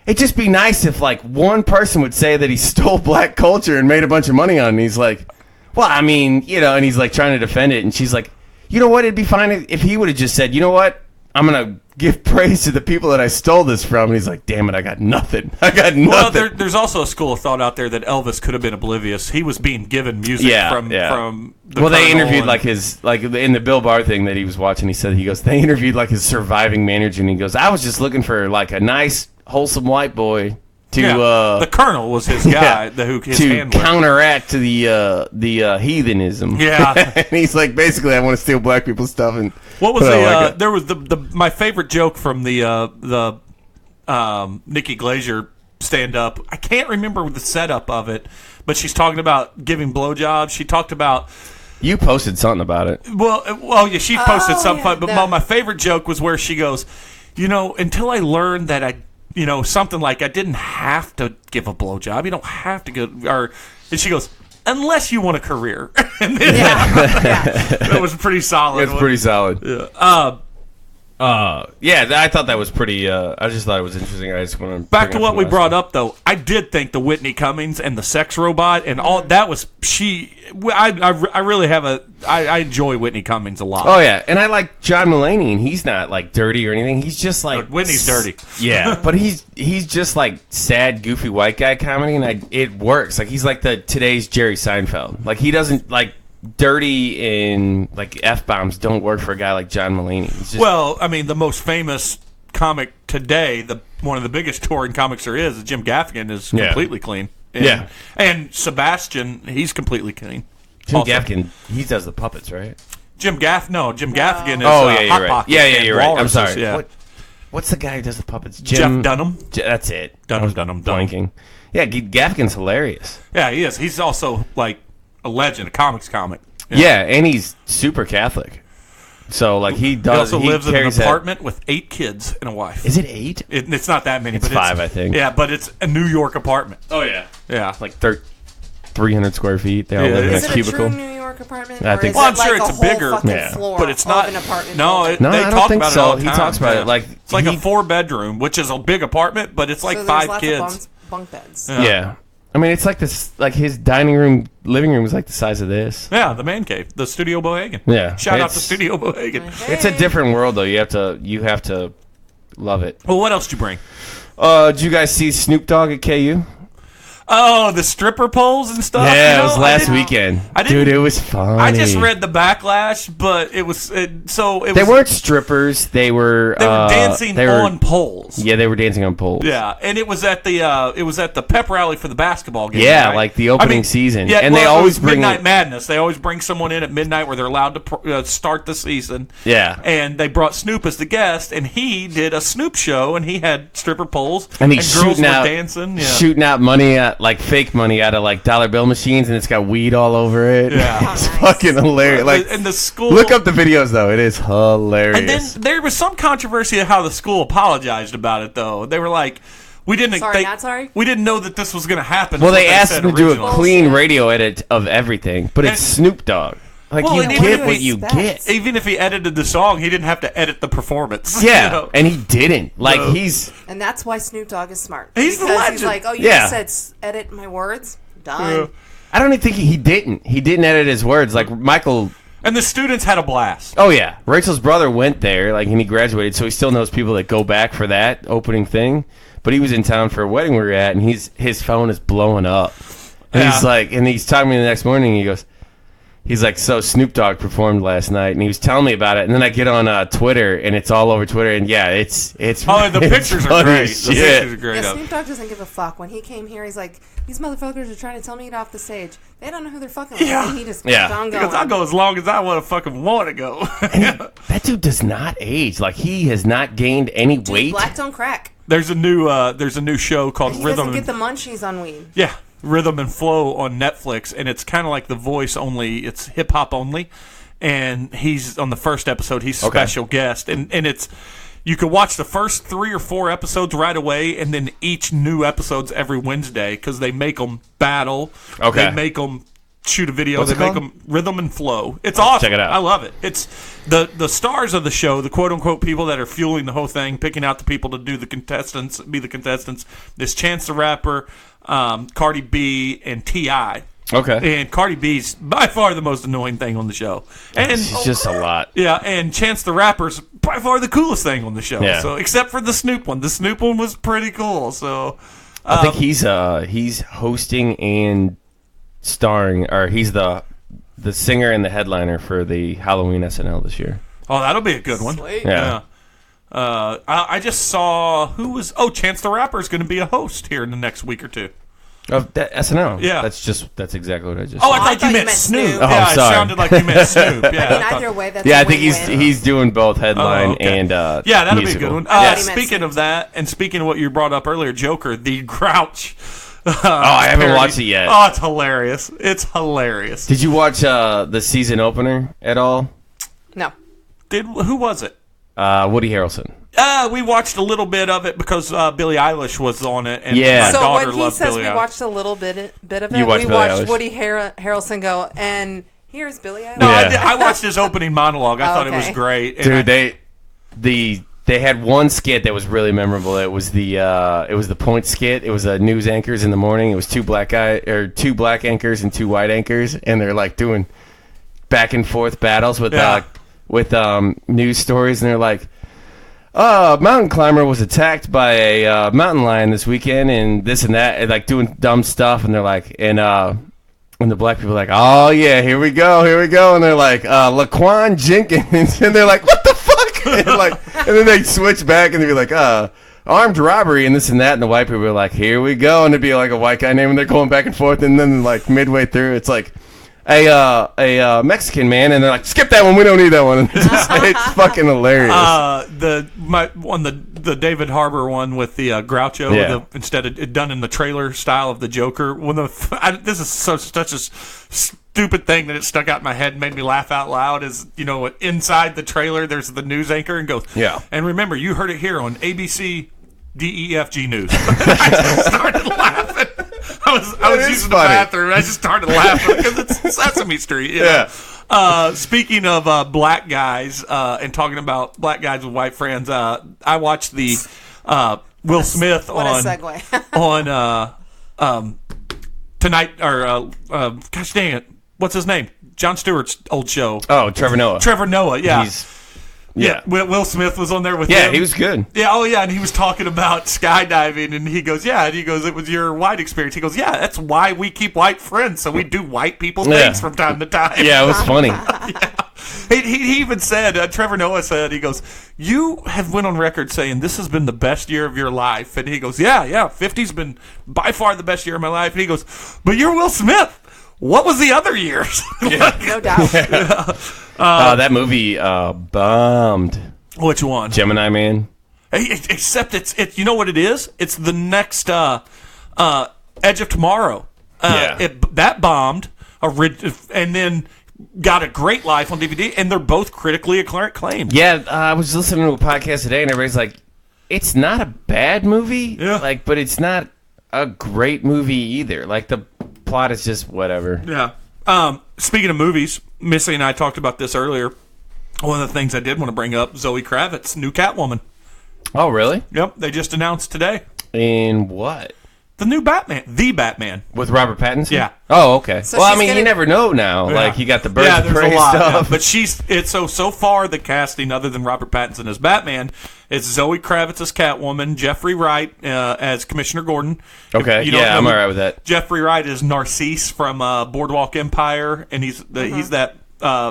it'd just be nice if like one person would say that he stole black culture and made a bunch of money on it. And he's like, well, I mean, and he's like trying to defend it, and she's like, you know what? It'd be fine if he would have just said, you know what? I'm gonna give praise to the people that I stole this from. And he's like, damn it, I got nothing. Well, there's also a school of thought out there that Elvis could have been oblivious. He was being given music from the Well, they interviewed in the Bill Barr thing that he was watching. He said they interviewed like his surviving manager, and he goes, I was just looking for like a nice, wholesome white boy to the Colonel was his guy, his handler. Counteract to the heathenism. Yeah, and he's like, basically, I want to steal black people's stuff. And what was there was my favorite joke from the Nikki Glaser stand up. I can't remember the setup of it, but she's talking about giving blowjobs. She talked about. You posted something about it. Well, yeah, she posted something. But my favorite joke was where she goes, until I learned that something like I didn't have to give a blowjob. You don't have to go. And she goes, unless you want a career. And then, that was pretty solid. It's pretty solid. Yeah. I thought that was pretty. I just thought it was interesting. I just want to back to what we brought up, though. I did think the Whitney Cummings and the sex robot and all that was I really have I enjoy Whitney Cummings a lot. Oh yeah, and I like John Mulaney, and he's not like dirty or anything. He's just like Whitney's dirty. Yeah, but he's just like sad, goofy white guy comedy, and it works. Like he's like today's Jerry Seinfeld. Like he doesn't like. Dirty and like F-bombs don't work for a guy like John Mulaney. Well, I mean, the most famous comic today, one of the biggest touring comics there is Jim Gaffigan, is completely clean. And Sebastian, he's completely clean. Jim Gaffigan, he does the puppets, right? Jim Gaffigan is Hot right. Pocket. Yeah, you're right. I'm sorry. Yeah. What's the guy who does the puppets? Jeff Dunham. That's it. Dunham. Blanking. Yeah, Gaffigan's hilarious. Yeah, he is. He's also like a legend, a comic. Yeah, and he's super Catholic. So, like, he also lives in an apartment with 8 kids and a wife. Is it 8? It's not that many. It's 5, I think. Yeah, but it's a New York apartment. Oh, yeah. Yeah. Like 300 square feet. They all live in a cubicle. Is it a true New York apartment? I think so. Well, I'm sure it's a bigger, floor but it's not. Of an apartment No, building? they I talk don't think about so. it all the time. He talks about it like it's like a 4-bedroom, which is a big apartment, but it's like 5 kids. Of bunk beds. Yeah. I mean, it's like this. Like his living room is like the size of this. Yeah, the man cave, the Studio Bohegan. Yeah, shout out to Studio Bohegan. Hey. It's a different world, though. You have to love it. Well, what else did you bring? Did you guys see Snoop Dogg at KU? Oh, the stripper poles and stuff. Yeah, it was last weekend. Dude, it was funny. I just read the backlash, but it was They weren't strippers. They were dancing on poles. Yeah, they were dancing on poles. Yeah, and it was at the pep rally for the basketball game. Yeah, right? like the opening season. Yeah, and they always bring Midnight Madness. They always bring someone in at midnight where they're allowed to start the season. Yeah, and they brought Snoop as the guest, and he did a Snoop show, and he had stripper poles, and he's girls were dancing, shooting out money at like fake money out of like dollar bill machines, and it's got weed all over it. Yeah, it's fucking hilarious. Like, and the school. Look up the videos though; it is hilarious. And then there was some controversy of how the school apologized about it. Though they were like, "We didn't. Not sorry. We didn't know that this was going to happen." Well, they asked him to do a clean radio edit of everything, but it's Snoop Dogg. Like, you get what you get. Even if he edited the song, he didn't have to edit the performance. Yeah, and he didn't. Like, And that's why Snoop Dogg is smart. He's the legend. He's like, oh, you just said edit my words? Done. Yeah. I don't even think he didn't. He didn't edit his words. Like, Michael... And the students had a blast. Oh, yeah. Rachel's brother went there, like, and he graduated, so he still knows people that go back for that opening thing. But he was in town for a wedding we were at, and his phone is blowing up. And he's like, and he's talking to me the next morning, and he goes... he's like, so Snoop Dogg performed last night, and he was telling me about it, and then I get on Twitter, and it's all over Twitter, and yeah, it's the pictures are great. The pictures are great. Yeah, Snoop Dogg doesn't give a fuck. When he came here, he's like, these motherfuckers are trying to tell me to get off the stage. They don't know who they're fucking with. And he just kept on going. Because I'll go as long as I want to fucking want to go. That dude does not age. Like, he has not gained any weight. Black don't crack. There's a new show called And he Rhythm. doesn't get the munchies on weed. Yeah, Rhythm and Flow on Netflix, and it's kind of like The Voice, only it's hip hop only. And he's on the first episode. He's a special guest, and it's you can watch the first 3 or 4 episodes right away, and then each new episode's every Wednesday because they make them battle. Okay, they make them shoot a video. What's they it make called? them Rhythm and Flow. It's awesome. Check it out. I love it. It's the stars of the show, the quote unquote people that are fueling the whole thing, picking out the people to do the contestants, be the contestants. There's Chance the Rapper, Cardi B, and T.I. Okay. And Cardi B's by far the most annoying thing on the show. And she's just a lot. Yeah, and Chance the Rapper's by far the coolest thing on the show. Yeah. So except for the Snoop one. The Snoop one was pretty cool. So I think he's hosting and starring, or he's the singer and the headliner for the Halloween SNL this year. Oh, that'll be a good one. Sweet. Yeah. I just saw Chance the Rapper is going to be a host here in the next week or two. Of that SNL. Yeah. That's exactly what I just Oh, said. I thought you meant Snoop. Oh, Yeah, I'm it sorry. sounded like you meant Snoop. Yeah, I mean, either way, that's Yeah, a I think win-win. he's doing both headline and yeah, that'll musical. be a good one. Yeah. Speaking of that, and speaking of what you brought up earlier, Joker, the Grouch. I haven't watched it yet. Oh, it's hilarious. It's hilarious. Did you watch the season opener at all? No. Who was it? Woody Harrelson. We watched a little bit of it because Billie Eilish was on it, and Yeah. my So daughter when he loved says Billie we Eilish. watched a little bit of it, You watched we Billie watched Eilish. Woody Harrelson go, and here's Billie Eilish. No, Yeah. I watched his opening monologue. I thought it was Okay. great. And Dude, they had one skit that was really memorable. It was the point skit. It was news anchors in the morning. It was two black anchors and 2 white anchors, and they're like doing back and forth battles with news stories, and they're like, a mountain climber was attacked by a mountain lion this weekend, and this and that, and like doing dumb stuff, and they're like, and the black people are like, oh yeah, here we go, and they're like, Laquan Jenkins, and they're like, what the fuck, and then they switch back, and they'd be like, armed robbery, and this and that, and the white people are like, here we go, and it'd be like a white guy name, and they're going back and forth, and then like midway through, it's like, a Mexican man, and they're like, skip that one, we don't need that one. It's fucking hilarious. The David Harbour one with the Groucho, instead of it done in the trailer style of the Joker. This is such a stupid thing that it stuck out in my head and made me laugh out loud. Is inside the trailer there's the news anchor and goes, yeah. And remember, you heard it here on ABC DEFG News. I just started laughing. I was using the bathroom. I just started laughing because it's Sesame Street. Yeah. Speaking of black guys and talking about black guys with white friends, I watched the Will Smith What a segue. on tonight, or gosh dang it, what's his name? Jon Stewart's old show. Oh, Trevor Noah. Trevor Noah. Yeah. Yeah. Will Smith was on there with him. Yeah, he was good. Yeah, and he was talking about skydiving, and he goes, it was your white experience. He goes, yeah, that's why we keep white friends, so we do white people things from time to time. Yeah, it was funny. He even said, Trevor Noah said, he goes, you have went on record saying this has been the best year of your life, and he goes, yeah, 50's been by far the best year of my life, and he goes, but you're Will Smith. What was the other years? No doubt. That movie bombed. Which one? Gemini Man. Except it's you know what it is? It's the next Edge of Tomorrow. That bombed, and then got a great life on DVD, and they're both critically acclaimed. Yeah, I was listening to a podcast today, and everybody's like, it's not a bad movie, but it's not a great movie either. Like, the plot is just whatever. Yeah. Speaking of movies, Missy and I talked about this earlier. One of the things I did want to bring up, Zoe Kravitz, new Catwoman. Oh, really? Yep, they just announced today. In what? The new Batman. The Batman. With Robert Pattinson? Yeah. Oh, okay. So well, I she's mean, you gonna- never know now. Yeah. Like, you got the Birds Yeah, of there's Prey a lot. stuff. Yeah. But so far the casting, other than Robert Pattinson as Batman, it's Zoe Kravitz as Catwoman, Jeffrey Wright as Commissioner Gordon. Okay, If you don't yeah, know I'm who- all right with that. Jeffrey Wright is Narcisse from Boardwalk Empire, and he's that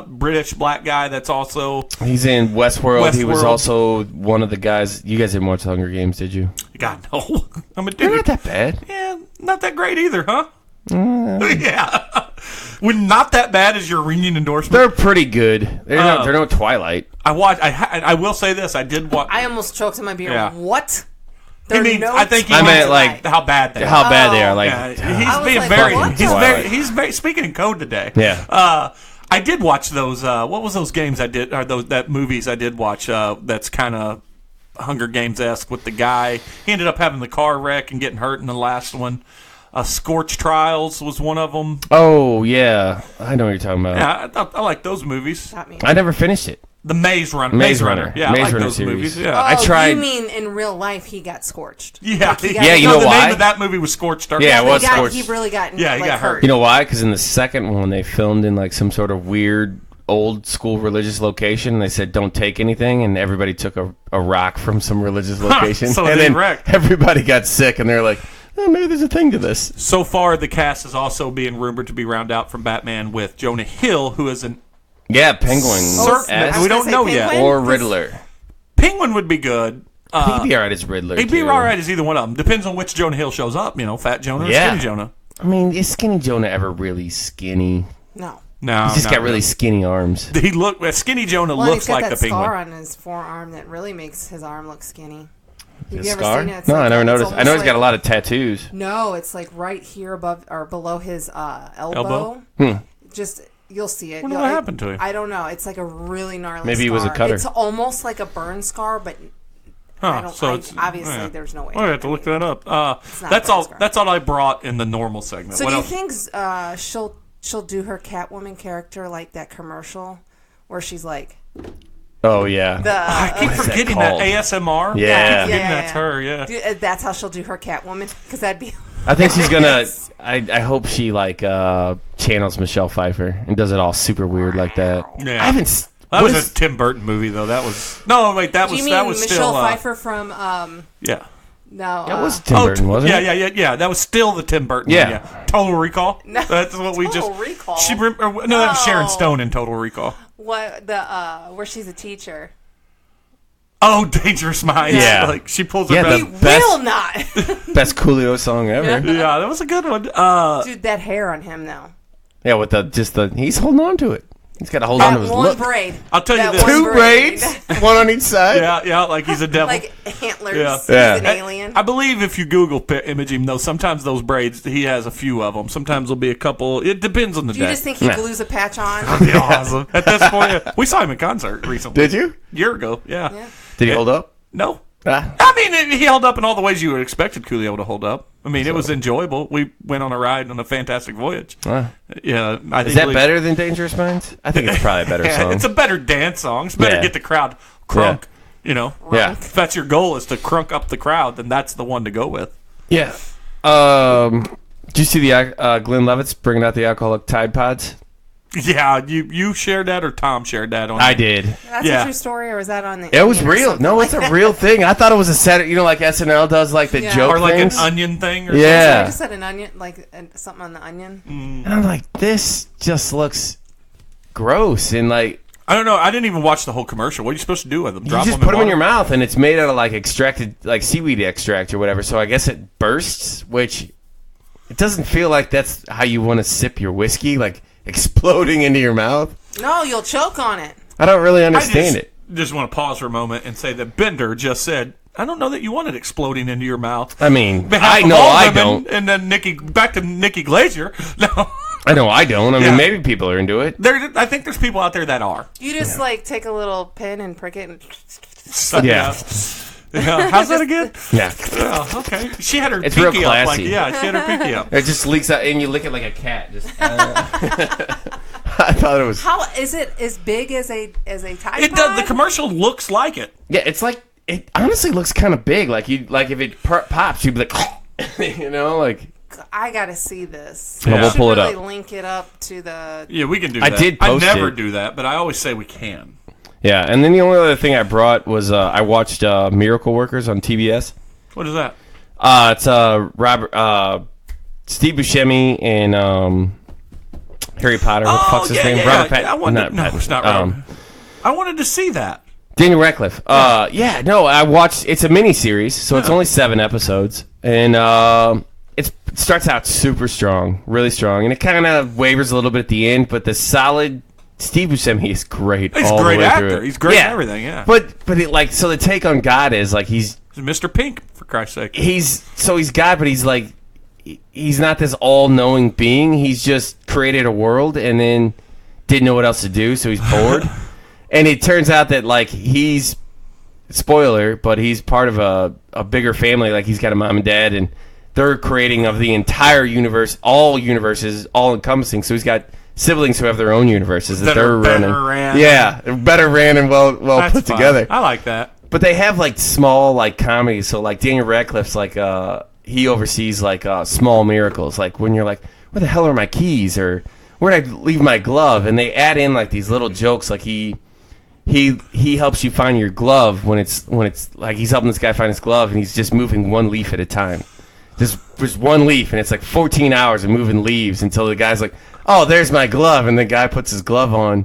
British black guy that's also. He's in Westworld. He was Westworld. also one of the guys. You guys didn't watch Hunger Games, did you? God no, I'm a They're dude. not that bad. Yeah, not that great either, huh? Yeah. When not that bad is your reunion endorsement. They're pretty good. They're no Twilight. I will say this. I did watch. I almost choked in my beer. Yeah. What? He means, I think he I means meant, like, how bad they are. How bad they are. Like, Yeah, I he's was being like, very. what He's the- very. He's very speaking in code today. Yeah. I did watch those. What was those games I did? Or that movies I did watch? That's kind of Hunger Games esque with the guy. He ended up having the car wreck and getting hurt in the last one. Scorch Trials was one of them. Oh, yeah. I know what you're talking about. Yeah, I like those movies. Not me. I never finished it. The Maze Runner. Maze Runner. Yeah, Maze I like Runner those series. movies. Yeah. I Oh, tried- you mean in real life he got scorched? Yeah, Like, he got- Yeah, you no, know the why? name of that movie was Scorched Earth. Yeah, it was he got, scorched. he really got Yeah, he like, got hurt. You know why? Because in the second one, they filmed in like some sort of weird old school religious location. They said don't take anything, and everybody took a rock from some religious location, so and they then wrecked. everybody got sick, and they're like, oh, maybe there's a thing to this. So far, the cast is also being rumored to be round out from Batman with Jonah Hill, who is an Yeah, Penguin. Certain- as- I was we don't gonna say know yet. Penguin, or 'cause- Riddler. Penguin would be good. He'd be all right as Riddler. He'd be too. all right as either one of them. Depends on which Jonah Hill shows up. You know, Fat Jonah or Yeah. Skinny Jonah. I mean, is Skinny Jonah ever really skinny? No. No, He's just not got really skinny arms. He Skinny Jonah Well, looks he's got like that the scar Penguin. on his forearm that really makes his arm look skinny. Have His you ever scar? seen it? It's No, like I never it's noticed. I know almost he's got a like- lot of tattoos. No, it's like right here above or below his elbow. Just you'll see it. Wonder You'll- what happened to him. I don't know. It's like a really gnarly. Maybe he was a scar. cutter. It's almost like a burn scar, but I don't. So I- it's obviously, yeah. there's no way. I have to look that up. not That's a all. scar. That's all I brought in the normal segment. So What do you else? think she'll do her Catwoman character like that commercial where she's like Oh yeah. I keep What is that forgetting that called? ASMR. Yeah. I keep forgetting that's her. Yeah. That's how she'll do her Catwoman because that'd be. I think she's gonna. I hope she like channels Michelle Pfeiffer and does it all super weird like that. Yeah. I haven't. That what was is- a Tim Burton movie, though. That was that Do was you mean that was Michelle still Pfeiffer from yeah. No. that was Tim Burton, wasn't yeah, it? yeah. That was still the Tim Burton. Yeah. one, Total Recall. No. That's what we Total just. Recall? No, that was Sharon No. Stone in Total Recall. What the where she's a teacher. Oh, Dangerous Minds. Yeah. Like she pulls her Yeah, back. We the best- will not. Best Coolio song ever. Yeah, that was a good one. Dude, that hair on him though. Yeah, with he's holding on to it. He's got to hold on to That his one look. braid. I'll tell you That this. one Two braid. braids, one on each side. Yeah, like he's a devil. Like antlers. Yeah. He's Yeah. an alien. I believe if you Google image him, though, sometimes those braids, he has a few of them. Sometimes there'll be a couple. It depends on the Do you day. just think he Nah. glues a patch on? Yeah, awesome. At this point, yeah. We saw him in concert recently. Did you? A year ago, yeah. Yeah. Did he hold up? No. Ah. I mean, he held up in all the ways you would expected Coolio to hold up. I mean, it was enjoyable. We went on a ride on a fantastic voyage. Ah. Yeah, I think Is that better than Dangerous Minds? I think it's probably a better Yeah, song. it's a better dance song. It's better Yeah. get the crowd crunk. You know, Yeah. if that's your goal is to crunk up the crowd, then that's the one to go with. Yeah. Did you see the Glenn Levitt's bringing out the alcoholic Tide Pods? Yeah, you shared that or Tom shared that on. I did. That's Yeah. a true story, or is that on the? It was Onion or real. something No, like it's a that? real thing. I thought it was a Saturday. You know, like SNL does, like the Yeah. joke or like things. an onion thing. Or I Yeah. just said an onion, like something on the onion. And I'm like, this just looks gross. And like, I don't know. I didn't even watch the whole commercial. What are you supposed to do with them? you Drop just them put them in your water? mouth, and it's made out of like extracted, like seaweed extract or whatever. So I guess it bursts, which it doesn't feel like that's how you want to sip your whiskey, like exploding into your mouth. No, you'll choke on it. I don't really I understand it. just want to pause for a moment and say that Bender just said, "I don't know that you want it exploding into your mouth." I mean, Behalf I of know all I women, don't. And then back to Nikki Glazier. No, I know I don't. I Yeah. mean, maybe people are into it. I think there's people out there that are. You just like take a little pin and prick it. And Yeah. Yeah. How's that again? Yeah. Oh, okay. She had her It's real pinky up. Like, classy. yeah, she had her pinky up. It just leaks out, and you lick it like a cat. Just. I thought it was. How is it as big as a Tide It does. The Pod? commercial looks like it. Yeah, it's like it honestly looks kind of big. Like if it pops, you'd be like, You know, like I gotta see this. Yeah. we'll Should pull it really up. link it up to the. Yeah, we can do I that. did post I never it. do that, but I always say we can. Yeah, and then the only other thing I brought was I watched Miracle Workers on TBS. What is that? It's Steve Buscemi and Harry Potter. What the fuck's his name? Robert Pattinson. I wanted, no, it's not Robert. I wanted to see that. Daniel Radcliffe. I watched. It's a mini series, so it's only 7 episodes, and it starts out super strong, really strong, and it kind of wavers a little bit at the end. But the solid Steve Buscemi is great. He's a all great the way actor. through it. He's great at everything. Yeah. But it, like, so the take on God is like he's Mr. Pink, for Christ's sake. he's God, but he's like he's not this all-knowing being. He's just created a world and then didn't know what else to do, so he's bored. And it turns out that like he's spoiler, but he's part of a bigger family. Like he's got a mom and dad, and they're creating of the entire universe, all universes, all encompassing. So he's got siblings who have their own universes that they're running. Ran. Yeah, better ran and well That's put fine. together. I like that. But they have like small like comedies. So like Daniel Radcliffe's like he oversees like small miracles. Like when you're like, where the hell are my keys, or where'd I leave my glove? And they add in like these little jokes. Like he helps you find your glove when it's like he's helping this guy find his glove, and he's just moving one leaf at a time. Just one leaf, and it's like 14 hours of moving leaves until the guy's like, oh, there's my glove, and the guy puts his glove on,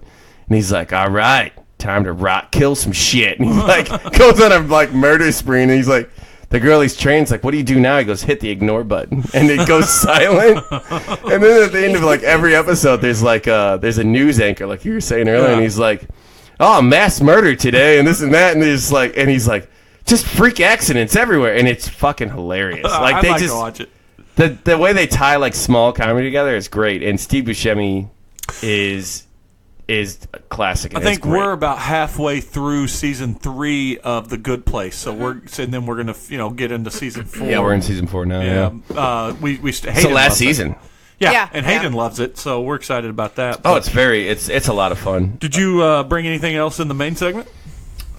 and he's like, all right, time to kill some shit. And he like goes on a like murder spree, and he's like, the girl he's trained's like, what do you do now? He goes, hit the ignore button, and it goes silent. And then at the end of like every episode, there's like there's a news anchor, like you were saying earlier, and he's like, oh, mass murder today, and this and that, and he's like, just freak accidents everywhere, and it's fucking hilarious. Like I'd they like just to watch it. the way they tie like small comedy together is great, and Steve Buscemi is a classic. I think we're about halfway through season 3 of The Good Place, so and then we're gonna get into season 4. Yeah, we're in season 4 now. Yeah, It's it's the last season. Yeah, and Hayden loves it, so we're excited about that. Oh, it's a lot of fun. Did you bring anything else in the main segment?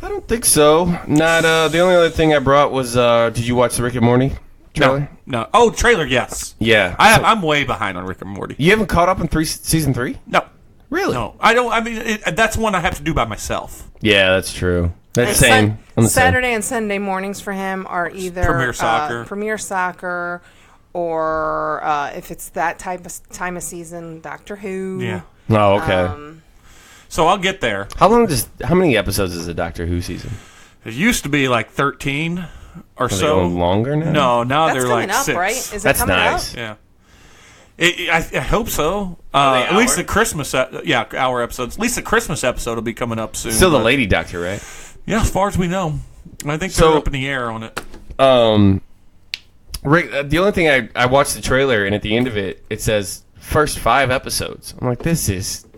I don't think so. Not the only other thing I brought was did you watch the Rick and Morty trailer? No. Oh, trailer, yes. Yeah. I'm way behind on Rick and Morty. You haven't caught up in season 3? No. Really? No. I don't. I mean, that's one I have to do by myself. Yeah, that's true. That's And same. I'm the same. Saturday and Sunday mornings for him are either Premier Soccer, or if it's that time of season, Doctor Who. Yeah. Oh, okay. So I'll get there. How many episodes is a Doctor Who season? It used to be like 13 or Are they so. going longer now? No, now That's they're coming like up, 6. right? Is it That's coming nice. up? Yeah. I hope so. Are they At least hour? the Christmas, hour episodes. At least the Christmas episode will be coming up soon. Still the but- Lady Doctor, right? Yeah, as far as we know. I think So- they're up in the air on it. Rick, the only thing I watched the trailer, and at the end of it, it says first 5 episodes. I'm like,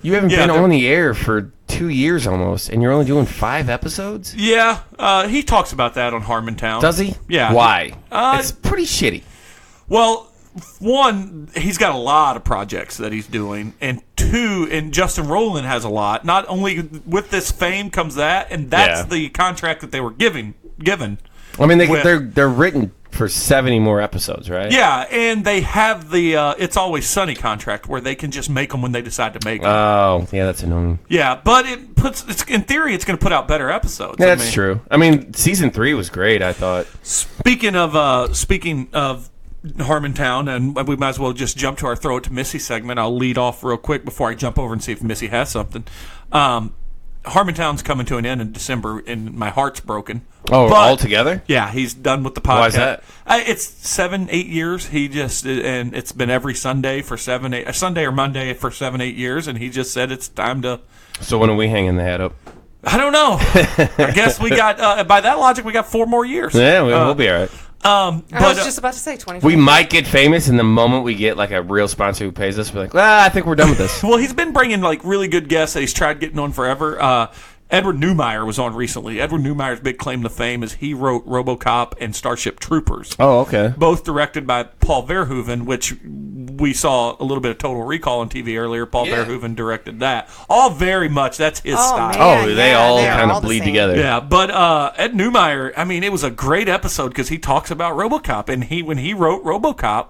you haven't been on the air for 2 years almost, and you're only doing 5 episodes? Yeah, he talks about that on Harmontown. Does he? Yeah. Why? Uh, it's pretty shitty. Well, one, he's got a lot of projects that he's doing, and 2, and Justin Roiland has a lot. Not only with this fame comes that, and that's the contract that they were given. I mean, they're written for 70 more episodes, right? Yeah, and they have the It's Always Sunny contract where they can just make them when they decide to make them. Oh, yeah, that's annoying. Yeah, but in theory, it's going to put out better episodes. Yeah, that's true. I mean, season 3 was great, I thought. Speaking of Harmontown, and we might as well just jump to our Throw It to Missy segment. I'll lead off real quick before I jump over and see if Missy has something. Harmontown's coming to an end in December, and my heart's broken. Oh, But- all together? Yeah, he's done with the podcast. Why is that? It's 7-8 years. And it's been every Sunday for 7-8 Sunday or Monday for 7-8 years, and he just said it's time to. So when are we hanging the hat up? I don't know. I guess we got by that logic we got 4 more years. Yeah, we'll be all right. I was just about to say 24. We might get famous, and the moment we get like a real sponsor who pays us, we're like, I think we're done with this. Well, he's been bringing like really good guests that he's tried getting on forever. Edward Neumeier was on recently. Edward Neumeier's big claim to fame is he wrote RoboCop and Starship Troopers. Oh, okay. Both directed by Paul Verhoeven, which we saw a little bit of Total Recall on TV earlier. Paul Verhoeven directed that. All very much, that's his style. Man, they all they're kind all of the bleed same. together. Yeah, but Ed Neumeyer, I mean, it was a great episode because he talks about RoboCop, and when he wrote RoboCop,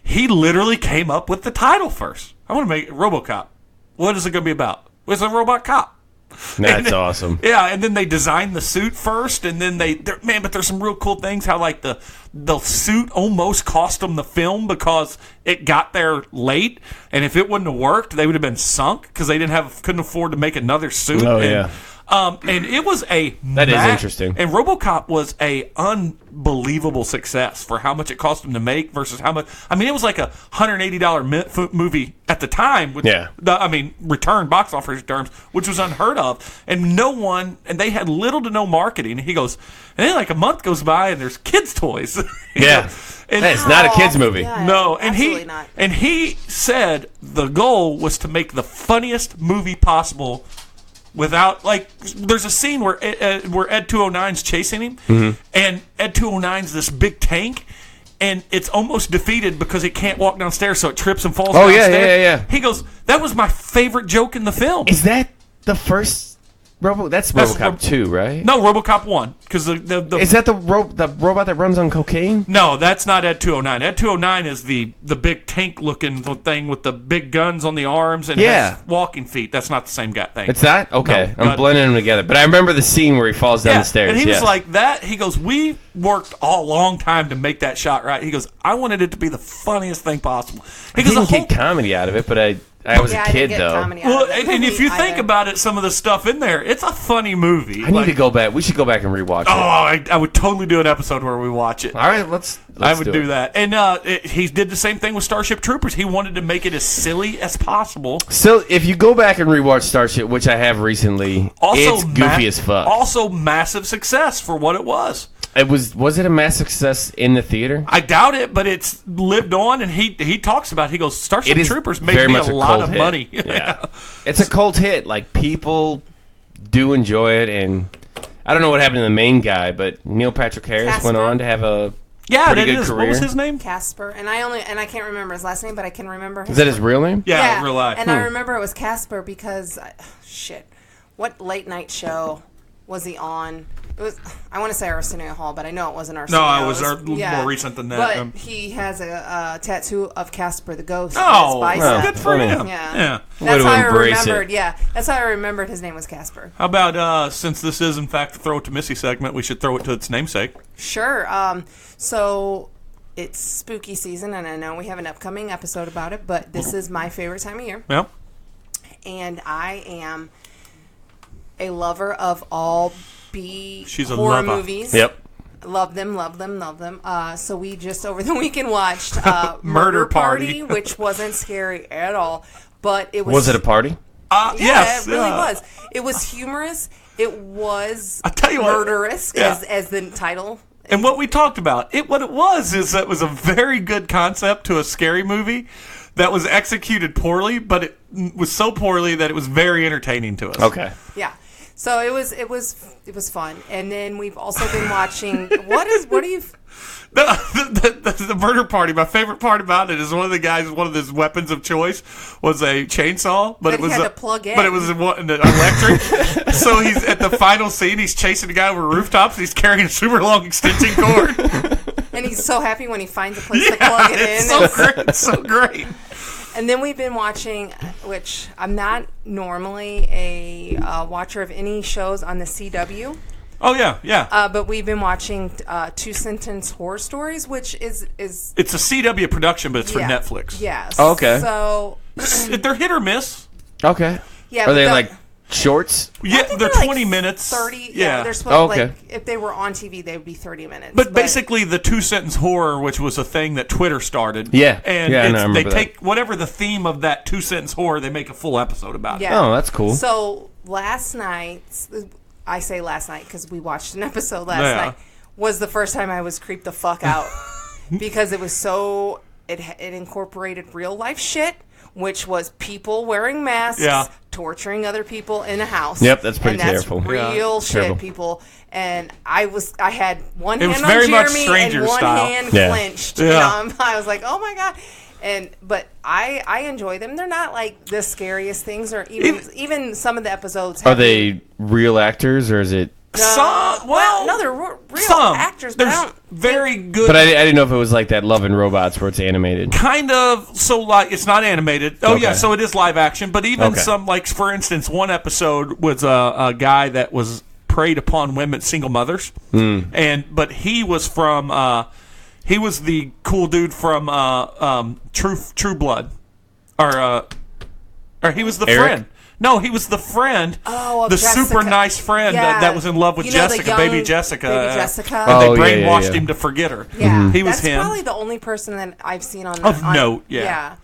he literally came up with the title first. I want to make RoboCop. What is it going to be about? It's a robot cop. That's awesome. Yeah, and then they designed the suit first, and then but there's some real cool things. How like the suit almost cost them the film because it got there late, and if it wouldn't have worked, they would have been sunk because they couldn't afford to make another suit. Oh, and, yeah. And it was That is interesting. And RoboCop was a unbelievable success for how much it cost them to make versus how much. I mean, it was like a $180 movie at the time. With, return box office terms, which was unheard of, and they had little to no marketing. He goes, and then like a month goes by, and there's kids' toys. Yeah, it's not a kids movie. Yeah, No, and absolutely not. he said the goal was to make the funniest movie possible. Without, like, there's a scene where Ed 209's chasing him, and Ed 209's this big tank, and it's almost defeated because it can't walk downstairs, so it trips and falls downstairs. Yeah. He goes, that was my favorite joke in the film. Is that the first That's RoboCop 2, right? No, RoboCop 1. Because the Is that the robot that runs on cocaine? No, that's not Ed 209. Ed 209 is the big tank-looking thing with the big guns on the arms and has walking feet. That's not the same guy thing. It's that? Okay. No, I'm blending them together. But I remember the scene where he falls down the stairs. And he was like that. He goes, we worked a long time to make that shot right. He goes, I wanted it to be the funniest thing possible. He goes, didn't get comedy out of it, but I was a kid, though. Well, and if you think about it, some of the stuff in there, it's a funny movie. I need to go back. We should go back and rewatch it. Oh, I would totally do an episode where we watch it. All right, let's I would do that. And he did the same thing with Starship Troopers. He wanted to make it as silly as possible. So if you go back and rewatch Starship, which I have recently, it's goofy as fuck. Also, massive success for what it was. Was it a mass success in the theater? I doubt it, but it's lived on, and he talks about it. He goes, Starship Troopers made me a lot of money. Yeah. It's a cult hit. Like, people do enjoy it, and I don't know what happened to the main guy, but Neil Patrick Harris went on to have a pretty good career. What was his name? Casper, and I can't remember his last name, but I can remember his Is that his real name? Yeah, real life. And I remember it was Casper because what late night show was he on? It was, I want to say Arsenio Hall, but I know it wasn't Arsenio. No, it was more recent than that. But he has a tattoo of Casper the Ghost. Oh, good for him. Yeah. That's how I remembered. Yeah, that's how I remembered his name was Casper. How about since this is in fact the Throw It to Missy segment, we should throw it to its namesake. Sure. So it's spooky season, and I know we have an upcoming episode about it, but this is my favorite time of year. Yep. And I am a lover of all She's a horror lover. movies. Yep. Love them. So we just over the weekend watched Murder Party. which wasn't scary at all, but it was. Was it a party? Yes. It really was. It was humorous. It was I tell you murderous, what, as the title. And what we talked about, what it was is that it was a very good concept to a scary movie that was executed poorly, but it was so poorly that it was very entertaining to us. Okay. Yeah. So it was fun, and then we've also been watching. What are you? The Murder Party. My favorite part about it is one of his weapons of choice was a chainsaw, but That it was he had to plug in. But it was an electric. So he's at the final scene. He's chasing a guy over rooftops. He's carrying a super long extension cord, And he's so happy when he finds a place to plug it in. It's so great. It's so great. And then we've been watching, which I'm not normally a watcher of any shows on the CW. Oh yeah. But we've been watching Two Sentence Horror Stories, which is it's a CW production, but it's for Netflix. Yeah. Oh, okay. So they're hit or miss. Okay. yeah, Are they like shorts? Yeah, I think they're like 20 minutes. 30. Yeah. They're supposed okay. like if they were on TV, they would be 30 minutes. But basically, the two-sentence horror, which was a thing that Twitter started. Yeah. And Yeah, I remember they take whatever the theme of that two-sentence horror, they make a full episode about it. Yeah. Oh, that's cool. So last night, I say last night because we watched an episode last night, was the first time I was creeped the fuck out because it was so it incorporated real life shit, which was people wearing masks, torturing other people in a house. Yep, that's pretty and that's terrible. Real shit, Terrible. people. And I had one It was hand on very much Jeremy Stranger and one style. hand Yeah. clenched. Yeah. I was like, oh my god. But I enjoy them. They're not like the scariest things, or even some of the episodes. Are they real actors, or is it? No, they're real actors. There's very good. But I didn't know if it was like that Love and Robots where it's animated. Kind of. So like it's not animated. Oh yeah, so it is live action. But even some, like for instance, one episode was a guy that was preyed upon women, single mothers, but he was from. He was the cool dude from True Blood, or he was the Eric? friend. No, he was the friend, the Jessica. super nice friend that was in love with Jessica, baby Jessica. Baby Jessica. And they brainwashed him to forget her. Yeah, he was that's him. probably the only person that I've seen on note. Yeah.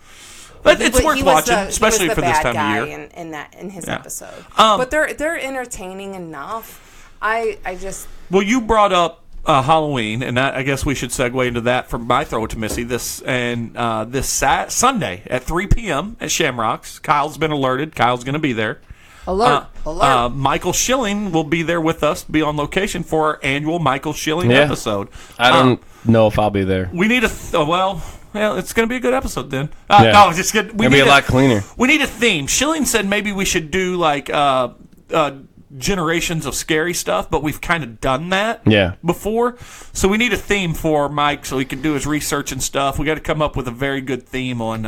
But it's worth watching, especially for this time of year. In his episode, but they're entertaining enough. I just you brought up Halloween, and I guess we should segue into that for my throw it to Missy. This Sunday at 3 p.m. at Shamrocks. Kyle's been alerted. Kyle's going to be there. Alert! Michael Schilling will be there with us, be on location for our annual Michael Schilling episode. I don't know if I'll be there. We need it's going to be a good episode then. Yeah. No, it's just good. It'll be a lot cleaner. We need a theme. Schilling said maybe we should do like generations of scary stuff, but we've kind of done that before. So we need a theme for Mike so he can do his research and stuff. We got to come up with a very good theme on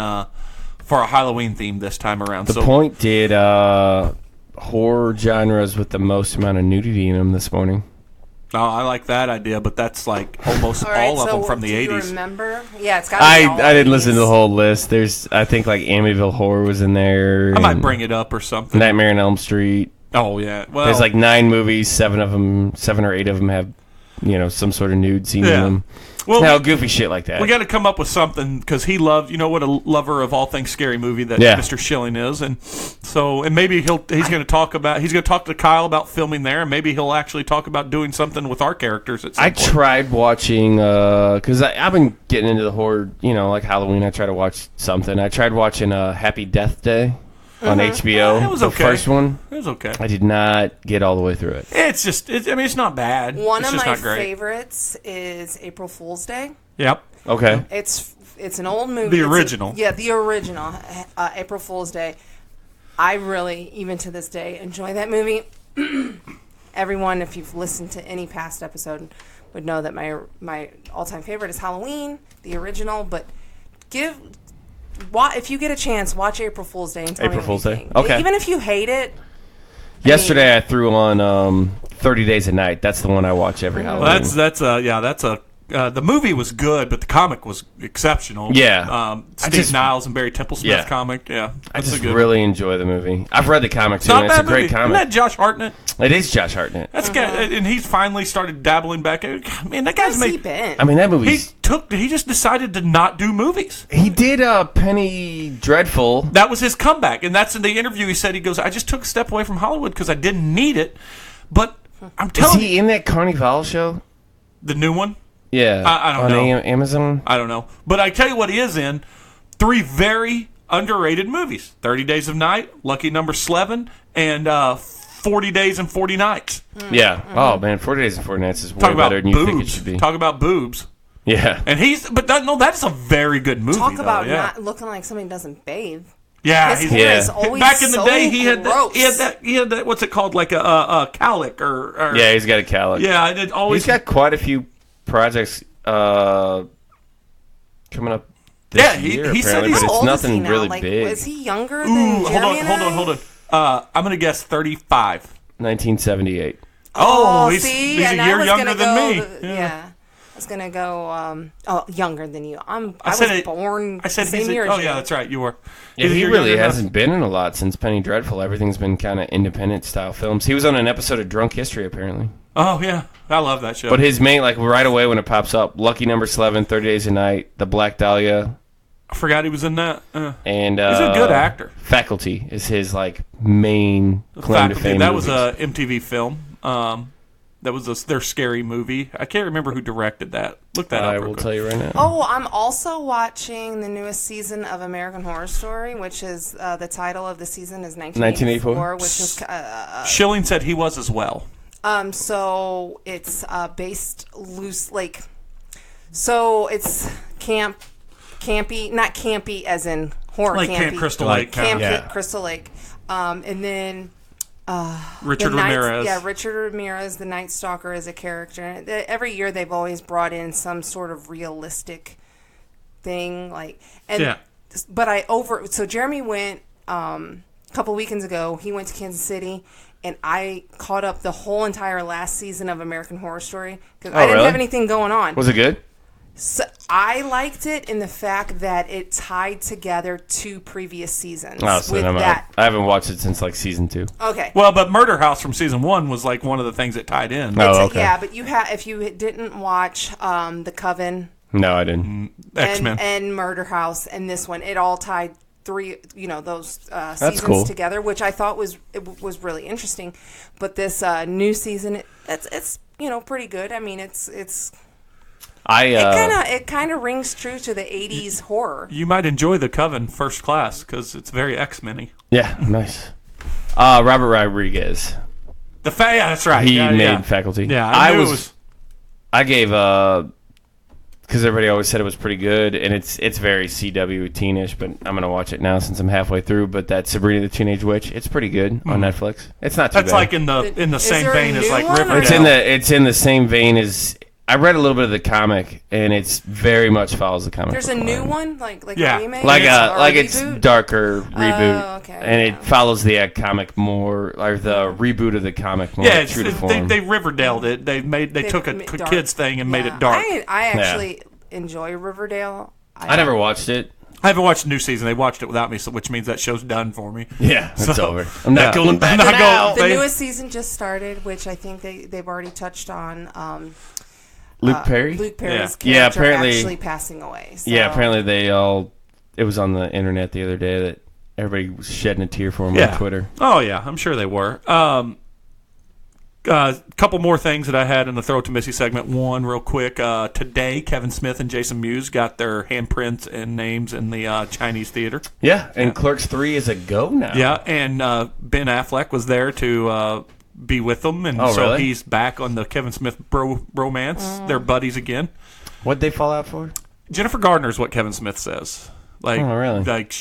for a Halloween theme this time around. The Point did horror genres with the most amount of nudity in them this morning. Oh, I like that idea, but that's like almost all of them from the 80s. Do you remember? Yeah, it's got to be all I didn't listen to the whole list. There's, I think, like Amityville Horror was in there. I might bring it up or something. Nightmare on Elm Street. Oh yeah, well, there's like 9 movies, 7 or 8 of them have, some sort of nude scene in them. Well, goofy shit like that. We got to come up with something because he loved, what a lover of all things scary movie that Mr. Schilling is, and maybe he's going to talk to Kyle about filming there, and maybe he'll actually talk about doing something with our characters at some point. Tried watching because I've been getting into the horror, like Halloween. I try to watch something. I tried watching Happy Death Day on HBO. It was the okay. first one. It was okay. I did not get all the way through it. It's not bad. One of my favorites is April Fool's Day. Yep. Okay. It's an old movie. The original. The original April Fool's Day. I really, even to this day, enjoy that movie. Everyone, if you've listened to any past episode, would know that my all-time favorite is Halloween, the original. But if you get a chance, watch April Fool's Day and tell me what you think. Okay. Even if you hate it. Yesterday I threw on 30 Days a Night. That's the one I watch every Halloween. The movie was good, but the comic was exceptional. Yeah. Steve Niles and Barry Templesmith comic. Yeah. I just really enjoy the movie. I've read the comic too, and it's a great comic. Isn't that Josh Hartnett? It is Josh Hartnett. That's and he's finally started dabbling back. Man, that guy's made. I mean, that movie. He just decided to not do movies. He did Penny Dreadful. That was his comeback, and that's in the interview. He said, I just took a step away from Hollywood because I didn't need it. But I'm telling you. Is he in that Carnival show? The new one? Yeah. I don't know. On Amazon? I don't know. But I tell you what he is in. 3 very underrated movies. 30 Days of Night, Lucky Number 11, and 40 Days and 40 Nights. Yeah. Oh, man, 40 Days and 40 Nights is way better than you think it should be. Talk about boobs. Yeah. And that's a very good movie. Talk about not looking like somebody doesn't bathe. Yeah, his hair is always back in the so day. He had gross. that. What's it called? Like a cowlick or yeah, he's got a cowlick. Yeah, it always. He's got quite a few projects coming up. This year, he said he's but it's old nothing really big. Was he younger than Jeremy hold on. I'm gonna guess 35. 1978. Oh, he's a year younger than me. Yeah. I was gonna go younger than you. I was born I said the same year as you. yeah, that's right, you were. Yeah, he really hasn't been in a lot since Penny Dreadful. Everything's been kind of independent style films. He was on an episode of Drunk History, apparently. Oh yeah, I love that show. But his main, like right away when it pops up, Lucky Number 11, 30 Days a Night, The Black Dahlia. I forgot he was in that. And he's a good actor. Faculty is his main claim to fame. That was a MTV film. That was their scary movie. I can't remember who directed that. Look that up. I will tell you right now. Oh, I'm also watching the newest season of American Horror Story, which is the title of the season is 1984, which is Schilling said he was as well. So it's based loose, so it's Camp campy, not campy as in horror like campy. Camp Crystal Lake. Camp Crystal Lake. And then Richard Ramirez. Yeah, Richard Ramirez, the Night Stalker, is a character. Every year they've always brought in some sort of realistic thing, so Jeremy went a couple weekends ago. He went to Kansas City, and I caught up the whole entire last season of American Horror Story because I didn't have anything going on. Was it good? So I liked it in the fact that it tied together 2 previous seasons. Oh, so with I haven't watched it since like season 2. Okay. Well, but Murder House from season 1 was like one of the things that tied in. Okay. Yeah, but if you didn't watch The Coven. No, I didn't. X-Men and Murder House and this one, it all tied 3, those seasons cool. together, which I thought was really interesting. But this new season, it's pretty good. I mean, it kind of rings true to the 80s horror. You might enjoy The Coven First Class because it's very X-Men-y. Yeah, nice. Robert Rodriguez. Yeah, that's right. He made Faculty. Yeah, I gave because everybody always said it was pretty good, and it's very CW teenish, but I'm gonna watch it now since I'm halfway through. But that Sabrina the Teenage Witch, it's pretty good on Netflix. It's not too bad. That's like in the same vein as like Riverdale. It's in the same vein as. I read a little bit of the comic, and it's very much follows the comic. There's a new one, like a remake, it's darker reboot, okay, and it follows the comic more, or the reboot of the comic more. Yeah, true to form. they Riverdaled it. They took a kids thing and made it dark. I actually enjoy Riverdale. I never watched it. I haven't watched the new season. They watched it without me, which means that show's done for me. Yeah, it's over. I'm not going back. The newest season just started, which I think they've already touched on. Luke Perry's character apparently actually passing away. So. Yeah, apparently it was on the internet the other day that everybody was shedding a tear for him on Twitter. Oh, yeah, I'm sure they were. Couple more things that I had in the Throw It to Missy segment. One, real quick. Today, Kevin Smith and Jason Mewes got their handprints and names in the Chinese theater. Yeah, and Clerks 3 is a go now. Yeah, and Ben Affleck was there to be with them, and really? He's back on the Kevin Smith romance. They're buddies again. What'd they fall out for? Jennifer Gardner is what Kevin Smith says. Like, really? Like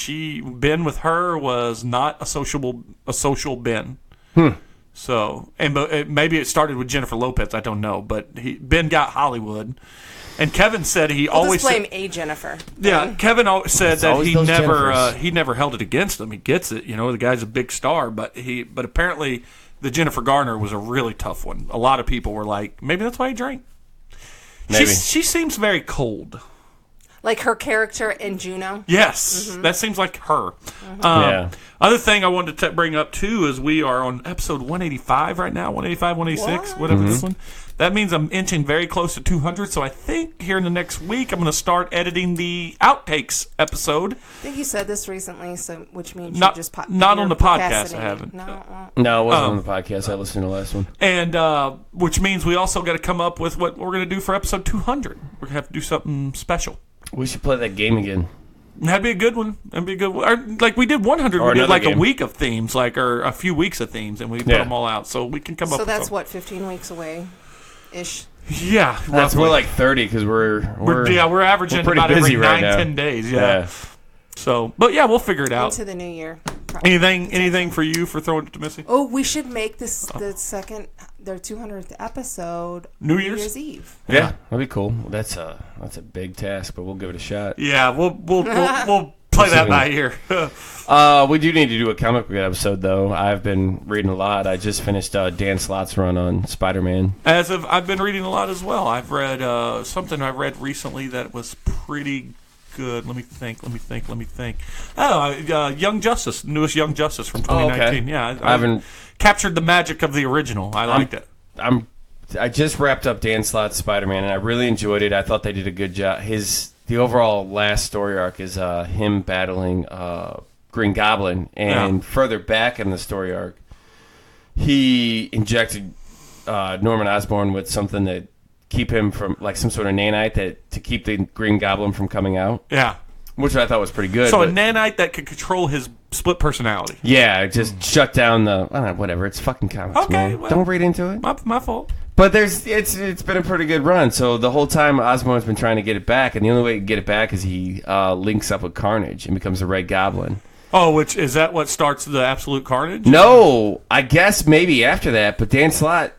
Ben with her was not a social Ben. So, but maybe it started with Jennifer Lopez. I don't know, but Ben got Hollywood, and Kevin said always just blame a Jennifer. Yeah, Kevin said that he never held it against him. He gets it. The guy's a big star, but apparently. The Jennifer Garner was a really tough one. A lot of people were like, maybe that's why he drank. Maybe. She seems very cold. Like her character in Juno? Yes. That seems like her. Other thing I wanted to bring up, too, is we are on episode 185 right now. 185, 186, whatever this one. That means I'm inching very close to 200, so I think here in the next week I'm going to start editing the outtakes episode. I think you said this recently, which means not, you just not on the podcast. I haven't. No, it wasn't on the podcast. I listened to the last one. And which means we also got to come up with what we're going to do for episode 200. We're going to have to do something special. We should play that game again. That'd be a good one. That'd be a good one. Or, like we did 100. We did like a week of themes, or a few weeks of themes, and we put them all out. So we can come up with that's what, 15 weeks away? Ish. Yeah, that's more like 30 because we're averaging about every 9-10 days. Yeah. So, but yeah, we'll figure it out into the new year. Anything for you for throwing it to Missy? Oh, we should make this their 200th episode New Year's Eve. Yeah, that'd be cool. That's a big task, but we'll give it a shot. Yeah, we'll play that by ear. We do need to do a comic book episode, though. I've been reading a lot. I just finished Dan Slott's run on Spider-Man. I've been reading a lot as well. I've read something I read recently that was pretty good. Let me think. Oh, Young Justice, newest Young Justice from 2019. Okay. Yeah, I haven't captured the magic of the original. I liked it. I just wrapped up Dan Slott's Spider-Man, and I really enjoyed it. I thought they did a good job. The overall last story arc is him battling Green Goblin, and further back in the story arc, he injected Norman Osborn with something that keep him from, like, some sort of nanite to keep the Green Goblin from coming out. Yeah. Which I thought was pretty good. So a nanite that could control his split personality. Yeah, just shut down the... I don't know, whatever. It's fucking comics, man. Well, don't read into it. My fault. But it's been a pretty good run. So the whole time Osborn's been trying to get it back, and the only way to get it back is he links up with Carnage and becomes a Red Goblin. Oh, which is that what starts the Absolute Carnage? No, I guess maybe after that. But Dan Slott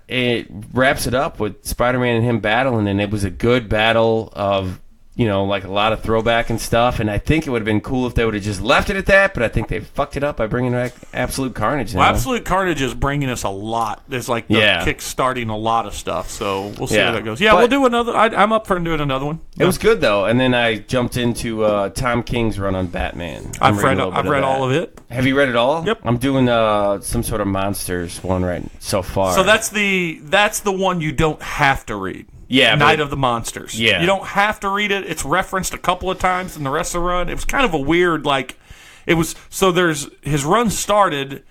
wraps it up with Spider-Man and him battling, and it was a good battle of, like a lot of throwback and stuff. And I think it would have been cool if they would have just left it at that. But I think they fucked it up by bringing back Absolute Carnage now. Well, Absolute Carnage is bringing us a lot. It's like kick-starting a lot of stuff. So we'll see how that goes. Yeah, we'll do another. I'm up for doing another one. It was good though. And then I jumped into Tom King's run on Batman. I've read all of it. Have you read it all? Yep. I'm doing some sort of monsters one right so far. So that's the one you don't have to read. Yeah, Night of the Monsters. Yeah. You don't have to read it. It's referenced a couple of times in the rest of the run. It was kind of a weird, there's his run started,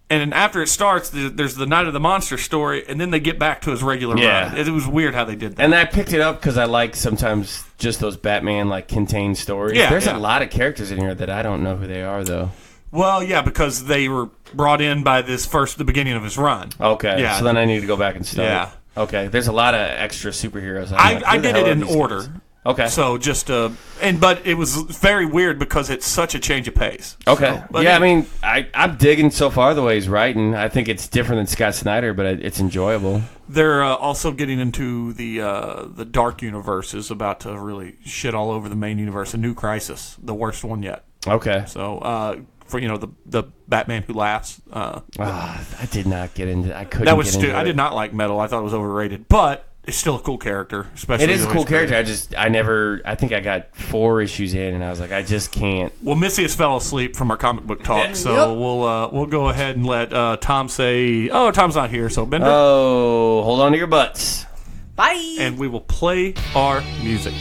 and then after it starts, there's the Night of the Monster story, and then they get back to his regular run. It was weird how they did that. And I picked it up because I like sometimes just those Batman, contained stories. Yeah, there's a lot of characters in here that I don't know who they are, though. Well, yeah, because they were brought in by the beginning of his run. Okay, yeah. So then I need to go back and study. Yeah. Okay, there's a lot of extra superheroes. I did it in order. Okay. So but it was very weird because it's such a change of pace. Okay. So, I'm digging so far the way he's writing. I think it's different than Scott Snyder, but it's enjoyable. They're also getting into the Dark Universe is about to really shit all over the main universe. A New Crisis, the worst one yet. Okay. So for the Batman Who Laughs. I did not get into. I couldn't. That was stupid. I did not like Metal. I thought it was overrated, but it's still a cool character. Especially it is a cool character. I think I got 4 issues in, and I was like, I just can't. Well, Missy has fell asleep from our comic book talk, so we'll go ahead and let Tom say. Oh, Tom's not here, so Bender. Oh, hold on to your butts. Bye. And we will play our music.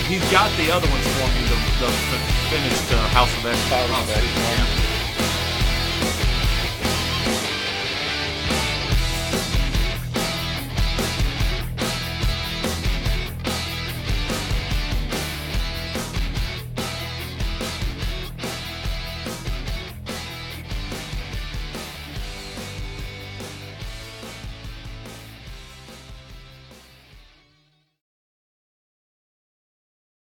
He's got the other ones for me, the finished House of X.